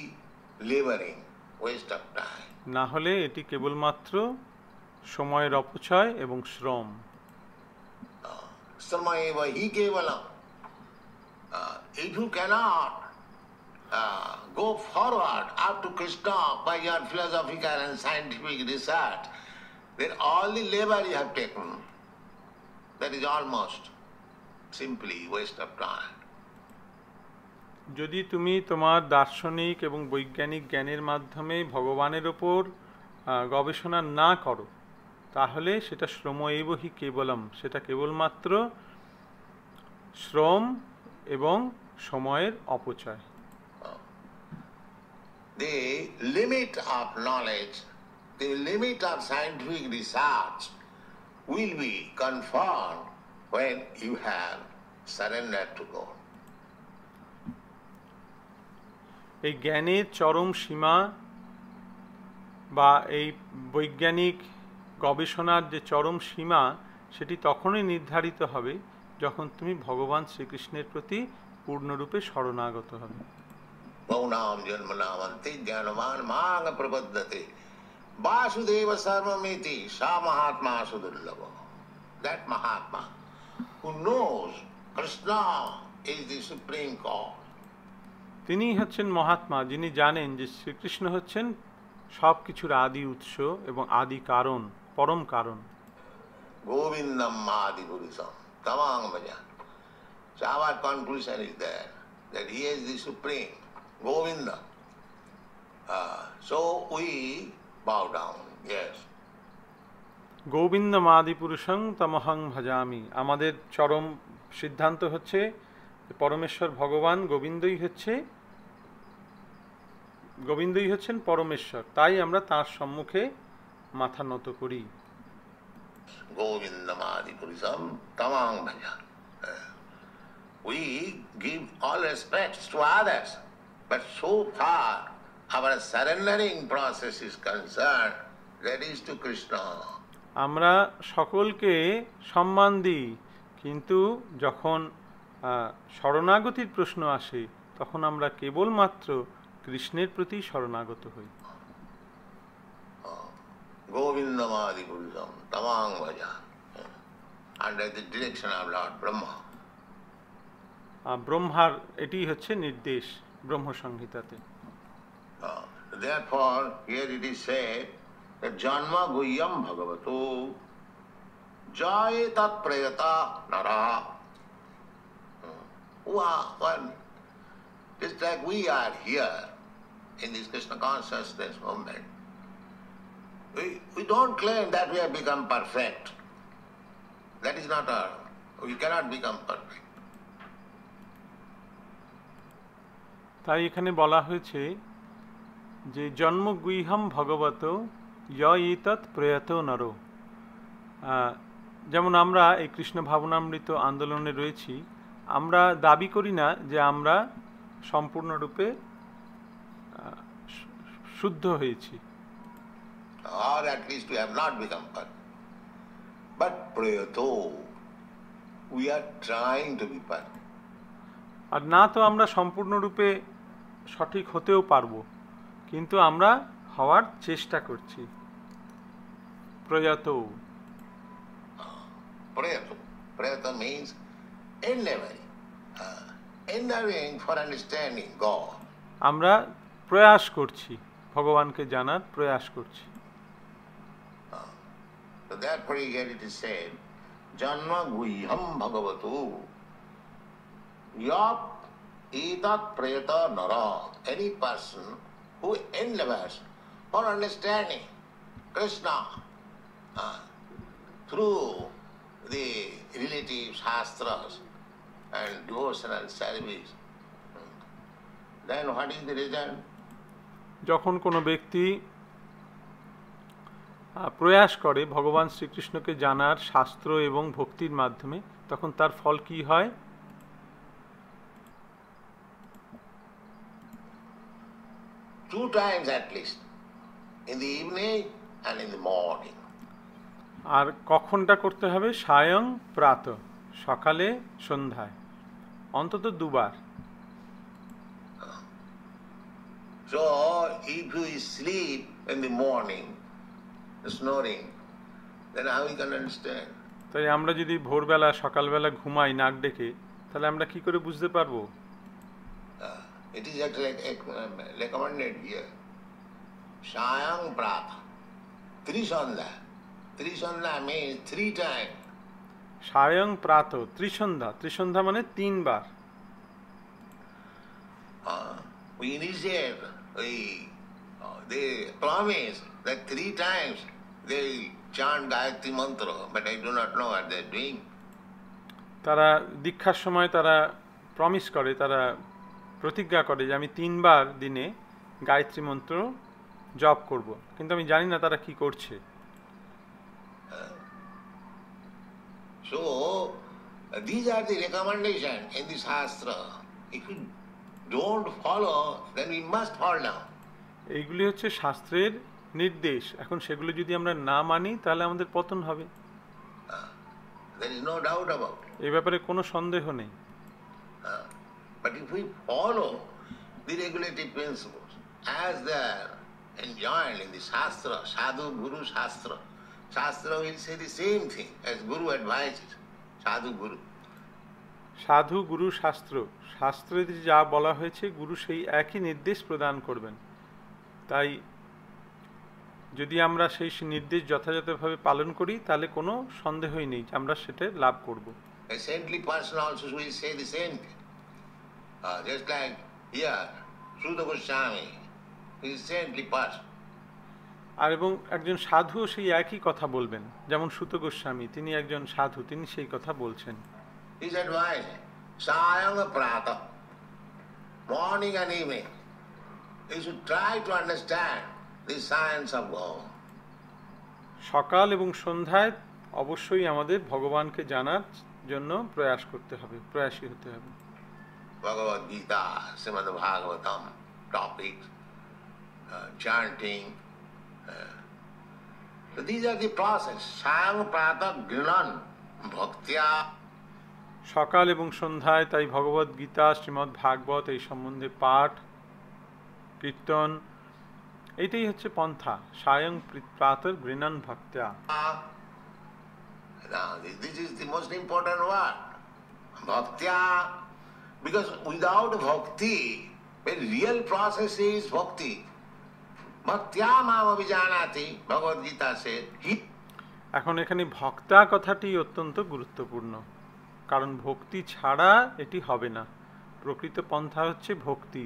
laboring, waste of time. না হলে এটি কেবলমাত্র সময়ের অপচয় এবং শ্রম। Samayeva hi kevalam. If you cannot go forward up to Krishna by your philosophical and scientific research, then all the labor you have taken, that is almost simply waste of time. যদি তুমি তোমার দার্শনিক এবং বৈজ্ঞানিক জ্ঞানের মাধ্যমে ভগবানের ওপর গবেষণা না করো, তাহলে সেটা শ্রমৈব হি কেবলম, সেটা কেবলমাত্র শ্রম এবং সময়ের অপচয়। The limit of knowledge, the limit of scientific research will be confirmed when you have surrendered to God. এই জ্ঞানের চরম সীমা বা এই বৈজ্ঞানিক গবেষণার যে চরম সীমা, সেটি তখনই নির্ধারিত হবে যখন তুমি ভগবান শ্রীকৃষ্ণের প্রতি পূর্ণরূপে শরণাগত হবে। Gaunam janmanavanti jnanavan manga prapaddate Vasudeva sarvamiti sa mahatma sudurlava. That Mahatma who knows Krishna is the supreme cause. তিনি হচ্ছেন মহাত্মা, যিনি জানেন যে শ্রীকৃষ্ণ হচ্ছেন সব কিছুর আদি উৎস এবং আদি কারণ, পরম কারণ। Govindam adi purusham tamang bhajan. So our conclusion is there, that he is the supreme Govinda. So we bow down, yes. Govindam আদি পুরুষং তমহং ভজামি। আমাদের চরম সিদ্ধান্ত হচ্ছে পরমেশ্বর ভগবান গোবিন্দই হচ্ছেন পরমেশ্বর, তাই আমরা তাঁর সম্মুখে মাথা নত করি। Govindam adi purusham tamang bhajan. We give all respects to others, but so far our surrendering process is concerned, that is to Krishna. আমরা সকলকে সম্মান দিই, কিন্তু যখন শরণাগতির প্রশ্ন আসে তখন আমরা কেবলমাত্র কৃষ্ণের প্রতি শরণাগত হই। Govindam adi purusham tamang bhajan, under the direction of Lord Brahma. ব্রহ্মার এটি হচ্ছে নির্দেশ ব্রহ্ম সংহিতাতে। Therefore, here it is said that janma guhyam bhagavato jayetat prayata nara. Just like we are here in this Krishna consciousness movement, we don't claim that we have become perfect. that is not our, we cannot become perfect. তাই এখানে বলা হয়েছে যে জন্মগুহ্যম ভগবত ইতৎ প্রয়াত নর। যেমন আমরা এই কৃষ্ণ ভাবনামৃত আন্দোলনে রয়েছি, আমরা দাবি করি না যে আমরা সম্পূর্ণরূপে শুদ্ধ হয়েছি, or at least we have not become perfect. But prayato, we are trying to be perfect. আর না তো আমরা সম্পূর্ণরূপে সঠিক হতেও পারবো, কিন্তু আমরা হওয়ার চেষ্টা করছি। প্রয়াত, Prayato means endeavoring for understanding God. আমরা প্রয়াস করছি, ভগবানকে জানার প্রয়াস করছি। So therefore here it is said, Janma guhyam bhagavato yat etat prayata nara. Any person who endeavors for understanding Krishna through the relative shastras and devotional service, then what is the result? যখন কোনো ব্যক্তি প্রয়াস করে ভগবান শ্রীকৃষ্ণকে জানার শাস্ত্র এবং ভক্তির মাধ্যমে, তখন তার ফল কি হয়? Two times at least, in the evening and in the morning. আর কখনটা করতে হবে? সায়ং প্রাত, সকালে সন্ধ্যায়, অন্তত দুবার। So if you sleep in the morning, snoring, then how you can understand? তাই আমরা যদি ভোরবেলা সকালবেলা ঘুমাই নাক ডেকে, তাহলে আমরা কি করে বুঝতে পারবো? It is actually recommended here. Sayang prata, trisandha. Trisandha means 3 times. সায়ং প্রাত, ত্রিসন্ধ্যা, ত্রিসন্ধ্যা মানে 3 বার। We initiate, they promise that 3 times they chant Gayatri Mantra, but I do not know what they are doing. তারা দীক্ষার সময় তারা প্রমিস করে, তারা প্রতিজ্ঞা করে যে আমি 3 বার দিনে গায়ত্রী মন্ত্র জপ করব, কিন্তু আমি জানি না তারা কি করছে। So these are the recommendation in the Shastra. If we don't follow, then we must fall down. এইগুলি হচ্ছে শাস্ত্রের নির্দেশ, এখন সেগুলো যদি আমরা না মানি তাহলে আমাদের পতন হবে। There is no doubt about it. এই ব্যাপারে কোনো সন্দেহ নেই। But if we follow the regulative principles as they are enjoined in the Shastra, Sadhu Guru Shastra, Shastra will say the same thing as Guru advises, Sadhu Guru. সাধু গুরু শাস্ত্র, শাস্ত্রে যা বলা হয়েছে গুরু সেই একই নির্দেশ প্রদান করবেন। তাই যদি আমরা সেই নির্দেশ যথাযথভাবে পালন করি তাহলে কোনো সন্দেহই নেই যে আমরা সেটা লাভ করব। A saintly person also will say the same thing. Just like here, Sutta Goswami, he is a saintly person. আর এবং একজন সাধু সেই একই কথা বলবেন, যেমন সুত গোস্বামী তিনি একজন সাধু, তিনি সেই কথা বলছেন। He is advising, Sayanga Prata, morning and evening, you should try to understand the science of God. সকাল এবং সন্ধ্যায় অবশ্যই আমাদের ভগবানকে জানার জন্য প্রয়াস করতে হবে, প্রয়াসী হতে হবে। Bhagavad Gita, Srimad Bhagavatam, topics, chanting. So these are the process. Sayanga Prata Grinan Bhaktya. সকাল এবং সন্ধ্যায় তাই ভগবদ গীতা, শ্রীমদ্ ভাগবত এই সম্বন্ধে পাঠ, কীর্তন, এইটাই হচ্ছে পন্থা। সায়ং প্রাতর গৃণন ভক্ত্যা। Now this is the most important word. Bhaktya. Because without bhakti, the real process is bhakti. Bhaktya mam abhijanati, Bhagavad Gita says. এখন এখানে ভক্তা কথাটি অত্যন্ত গুরুত্বপূর্ণ, কারণ ভক্তি ছাড়া এটি হবে না। প্রকৃত পন্থা হচ্ছে ভক্তি।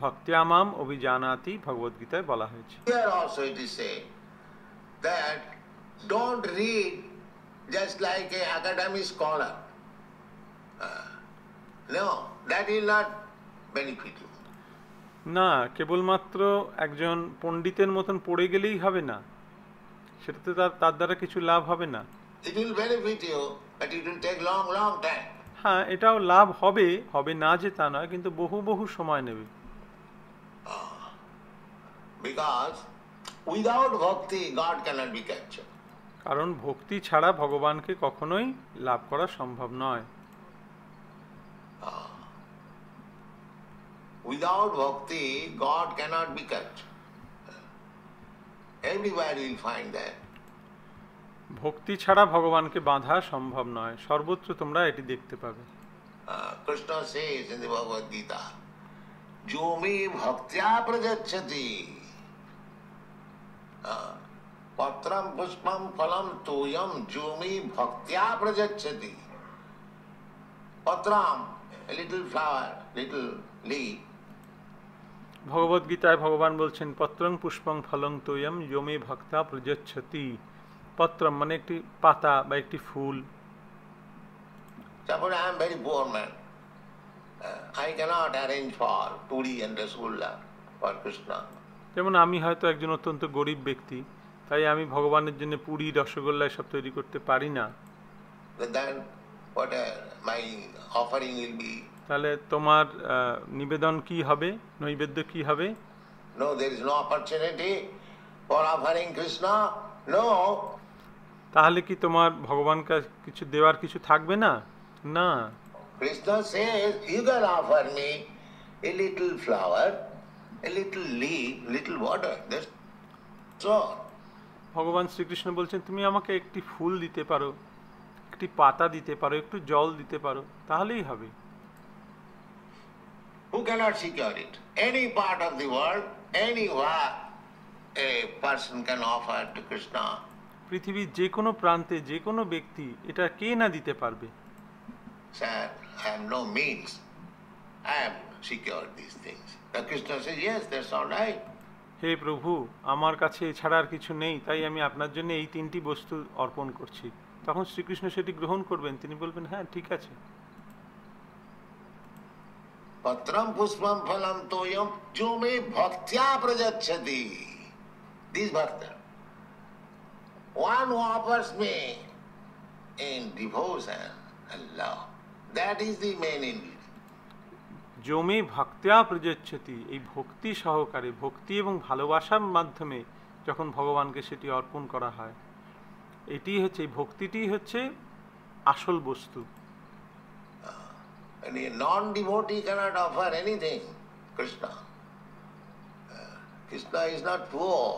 ভক্ত্যামাম অভিজানাতি ভগবদ্গীতায় বলা হয়েছে। Here also it is said that don't read just like an academic scholar. No, that will not benefit you. না, কেবলমাত্র একজন পণ্ডিতের মতন পড়ে গেলেই হবে না, সেটাতে তার দ্বারা কিছু লাভ হবে না। It will benefit you, but it will take long, long time. হ্যাঁ, এটাও লাভ হবে, হবে না যে তা নয়, কিন্তু বহু বহু সময় নেবে। Because without bhakti, God cannot be captured. কারণ ভক্তি ছাড়া ভগবানকে কখনোই লাভ করা সম্ভব নয়। Without bhakti, God cannot be captured. Everywhere you will find that. ভক্তি ছাড়া ভগবানকে বাঁধা সম্ভব নয়, সর্বত্র তোমরা এটি দেখতে পাবে। Krishna says in the Bhagavad Gita, "Jo me bhaktya prajacchati, patram pushpam phalam toyam jo me bhaktya prajacchati." Patram, a little flower, little leaf. ভগবদ গীতায় ভগবান বলছেন, পত্রং পুষ্পং ফলং তোয়ম যোমে ভক্তা প্রযচ্ছতি। পত্রম মানে একটি পাতা বা একটি ফুল। Suppose I am very poor man. I cannot arrange for puri and rasgulla for Krishna. যেমন আমি হয়তো একজন অত্যন্ত গরিব ব্যক্তি, তাই আমি ভগবানের জন্য পুরি রসগোল্লা এসব তৈরি করতে পারি না। But then what my offering will be? তাহলে তোমার নিবেদন কি হবে, নৈবেদ্য কি হবে? No, there is no opportunity for offering Krishna. No. তাহলে কি তোমার ভগবানকে কিছু দেওয়ার কিছু থাকবে না? না। Krishna says, you can offer me a little flower, a little leaf, little water. That's all. ভগবান শ্রীকৃষ্ণ বলছেন, তুমি আমাকে একটি ফুল দিতে পারো, একটি পাতা দিতে পারো, একটু জল দিতে পারো, তাহলেই হবে। Who cannot secure it? Any part of the world, anywhere a person can offer to Krishna. পৃথিবীর যে কোনো প্রান্তে যে কোনো ব্যক্তি এটা কে না দিতে পারবে? Sir, I have no means. I have secured these things. The Krishna says, yes, that's all right. হে প্রভু, আমার কাছে এছাড়া আর কিছু নেই, তাই আমি আপনার জন্য এই তিনটি বস্তু অর্পণ করছি। তখন শ্রীকৃষ্ণ সেটি গ্রহণ করবেন, তিনি বলবেন, হ্যাঁ ঠিক আছে। Patram pushpam phalam toyam jo me bhaktya prajacchati. This bhakta. One who offers me in devotion and love. That is the main ingredient. জমে ভক্ত্যা প্রযচ্ছতি, এই ভক্তি সহকারে, ভক্তি এবং ভালোবাসার মাধ্যমে যখন ভগবানকে সেটি অর্পণ করা হয়, এটি হচ্ছে, এই ভক্তিটি হচ্ছে আসল বস্তু। And a non-devotee cannot offer anything, Krishna. Krishna is not poor.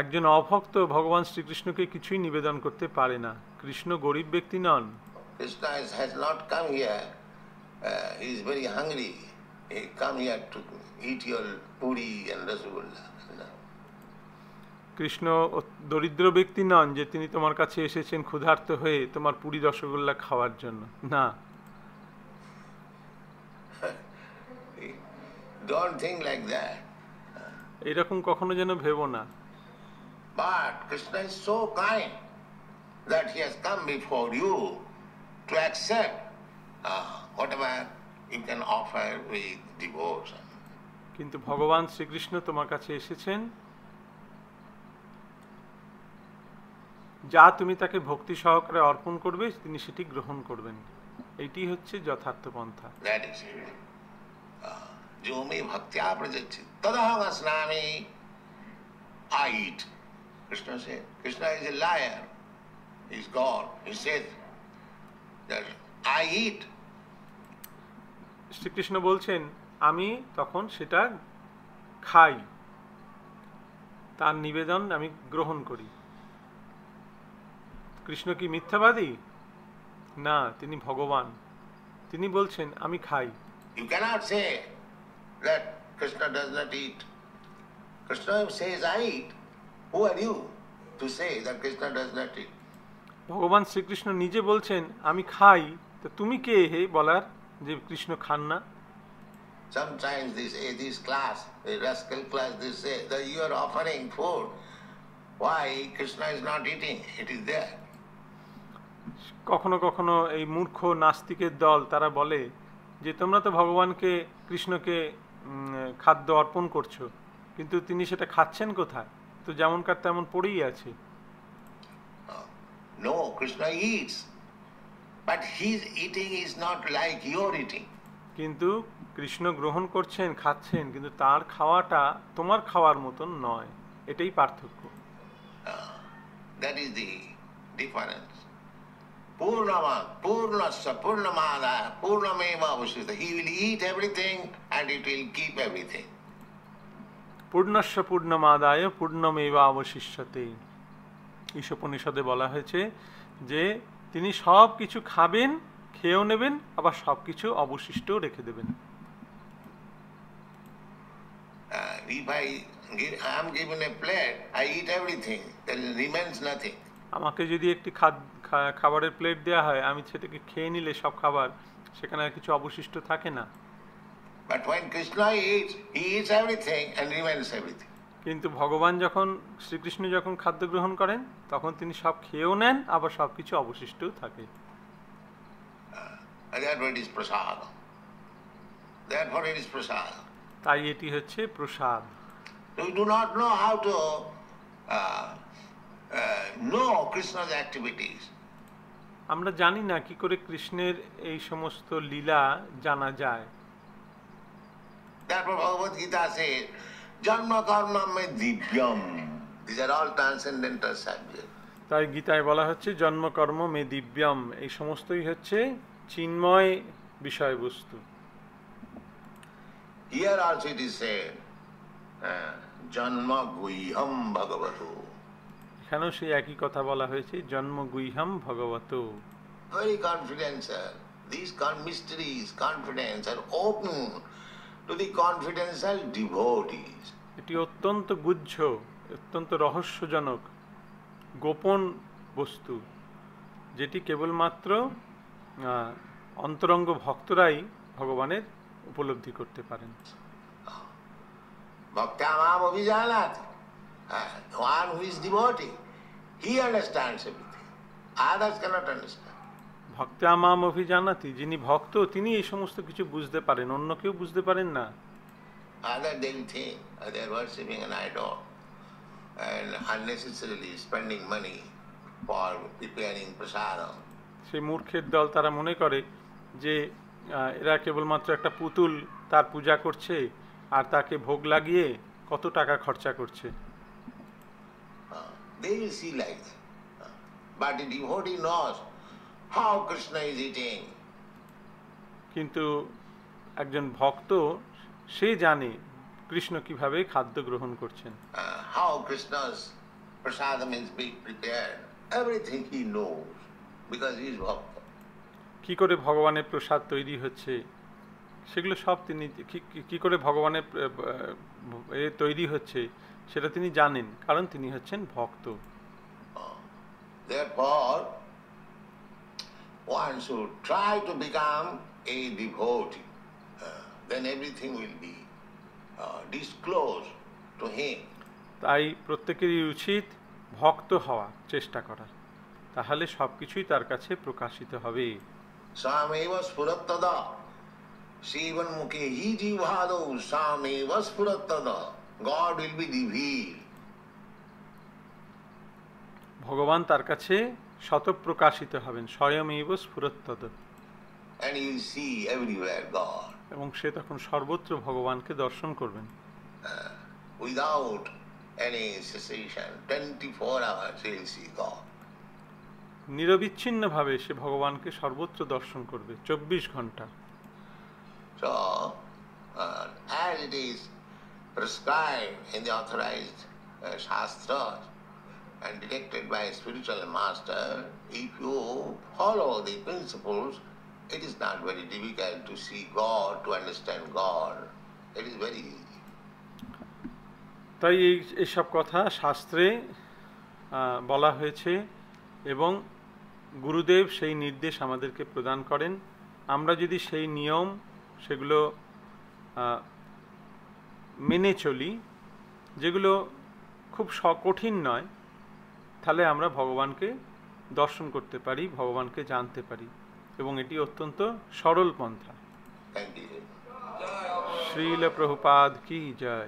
একজন অভক্ত ভগবান শ্রীকৃষ্ণকে কিছুই নিবেদন করতে পারে না। কৃষ্ণ গরিব ব্যক্তি নন। Krishna has not come here. He is very hungry. He come here to eat your puri and rasgulla. Krishna দরিদ্র ব্যক্তি নন যে তিনি তোমার কাছে এসেছেন ক্ষুধার্ত হয়ে তোমার পুরি রসগোল্লা খাওয়ার জন্য, না। Don't think like that. এরকম কখনো যেন ভেবো না। But Krishna is so kind that he has come before you to accept whatever you can offer with devotion. কিন্তু ভগবান শ্রীকৃষ্ণ তোমার কাছে এসেছেন, যা তুমি তাকে ভক্তি সহকারে অর্পণ করবে তিনি সেটি গ্রহণ করবেন। এটি হচ্ছে যথার্থ পন্থা। That is it. Jo me bhaktya prajacchati tadaham asnami. I eat. Krishna said. Krishna is a liar. He's God. He says that I eat. Shrikrishna বলছেন, আমি তখন সেটা খাই, তার নিবেদন আমি গ্রহণ করি। কৃষ্ণ কি মিথ্যাবাদী? না, তিনি ভগবান। তিনি বলছেন আমি খাই। You cannot say that Krishna does not eat. Krishna says I eat. Who are you to say that Krishna does not eat? ভগবান শ্রীকৃষ্ণ নিজে বলছেন আমি খাই, তো তুমি কে হে বলার যে কৃষ্ণ খান না? Sometimes this class, the rascal class, they say that you are offering food. Why Krishna is not eating? It is there. কখনো কখনো এই মূর্খ নাস্তিকের দল তারা বলে যে তোমরা তো ভগবানকে কৃষ্ণকে খাদ্য অর্পণ করছো, কিন্তু তিনি সেটা খাচ্ছেন কোথায়? তো যেমনকার তেমন পড়েই আছে। No, Krishna eats, but his eating is not like your eating. কিন্তু কৃষ্ণ গ্রহণ করছেন, খাচ্ছেন, কিন্তু তার খাওয়াটা তোমার খাওয়ার মতন নয়, এটাই পার্থক্য। That is the difference. Purnama, Purnasya, Purnamada, Purnameva Avashita. He will eat everything and it will keep everything. পূর্ণস্য পূর্ণমাদায় পূর্ণমেবা অবশিষ্যতে। ঈশোপনিষদে বলা হয়েছে যে তিনি সব কিছু খাবেন, খেয়েও নেবেন, আবার সব কিছু অবশিষ্টও রেখে দেবেন। If I am given a plate, I eat everything. There remains nothing. আমাকে যদি একটি খাবারের প্লেট দেওয়া হয়, আমি সেটাকে খেয়ে নিলে সব খাবার, সেখানে আর কিছু অবশিষ্ট থাকে না। But when Krishna eats, he eats everything and remains everything. কিন্তু ভগবান যখন, শ্রীকৃষ্ণ যখন খাদ্য গ্রহণ করেন, তখন তিনি সব খেয়েও নেন, আবার সব কিছু অবশিষ্টও থাকে। Therefore it is prasad. Therefore it is prasad. তাই এটি হচ্ছে প্রসাদ। We do not know how to know Krishna's activities. আমরা জানি না কি করে কৃষ্ণের এই সমস্ত লীলা জানা যায়। Therefore Bhagavad Gita says, Janma karma me divyam. These are all transcendental subjects. তাই গীতায় বলা হচ্ছে জন্ম কর্ম মে দিব্যম, এই সমস্তই হচ্ছে চিন্ময় বিষয়বস্তু। Here also it is said, Janma guhyam bhagavato. এখানেও সেই একই কথা বলা হয়েছে, জন্ম গুহ্যম ভগবত। Very confidential. These mysteries, confidence are open to the confidential devotees. এটি অত্যন্ত গুহ্য, অত্যন্ত রহস্যজনক, গোপন বস্তু, যেটি কেবলমাত্র অন্তরঙ্গ ভক্তরাই ভগবানের উপলব্ধি করতে পারেন। Bhaktamam abhijanati. One who is devotee, he understands everything. Others cannot understand. ভক্তামাম অভিজানাতি, যিনি ভক্ত তিনি এই সমস্ত কিছু বুঝতে পারেন, অন্য কেউ বুঝতে পারেন না। Others they will think they are worshipping an idol and unnecessarily spending money for preparing prasadam. সেই মূর্খের দল তারা মনে করে যে এরা কেবলমাত্র একটা পুতুল, তার পূজা করছে আর তাকে ভোগ লাগিয়ে কত টাকা খরচা করছে। They will see like that. But the devotee knows how Krishna is eating. কিন্তু একজন ভক্ত সে জানে কৃষ্ণ কিভাবে খাদ্য গ্রহণ করছেন, How Krishna's prasadam is being prepared. Everything he knows because he is bhakta. কি করে ভগবানের প্রসাদ তৈরি হচ্ছে, সেগুলো সব তিনি, কি করে ভগবানের তৈরি হচ্ছে সেটা তিনি জানেন, কারণ তিনি হচ্ছেন ভক্ত। Therefore, one should try to become a devotee. Then everything will be disclosed to him. তাই প্রত্যেকেরই উচিত ভক্ত হওয়া, চেষ্টা করা, তাহলে সব কিছুই তার কাছে প্রকাশিত হবে। Sameva spurattada. Shivan mukhe hi jivhado sameva spurattada. God will be revealed. ভগবান তার কাছে স্বতঃপ্রকাশিত হবেন, স্বয়মেব স্ফুরত্তদ। And you will see everywhere God. এবং সে তখন সর্বত্র ভগবানকে দর্শন করবেন। Without any cessation, 24 hours he will see God. নিরবিচ্ছিন্নভাবে সে ভগবানকে সর্বত্র দর্শন করবে, 24 ঘন্টা। So, as it is prescribed in the authorized shastras and directed by a spiritual master, if you follow the principles, it is not very difficult to see God, to understand God. It is very easy. তাই এইসব কথা শাস্ত্রে বলা হয়েছে এবং গুরুদেব সেই নির্দেশ আমাদেরকে প্রদান করেন। আমরা যদি সেই নিয়ম সেগুলো মেনে চলি, যেগুলো খুব কঠিন নয়, তাহলে আমরা ভগবানকে দর্শন করতে পারি, ভগবানকে জানতে পারি, এবং এটি অত্যন্ত সরল পন্থা। Thank you. শ্রীল প্রভুপাদ কি জয়।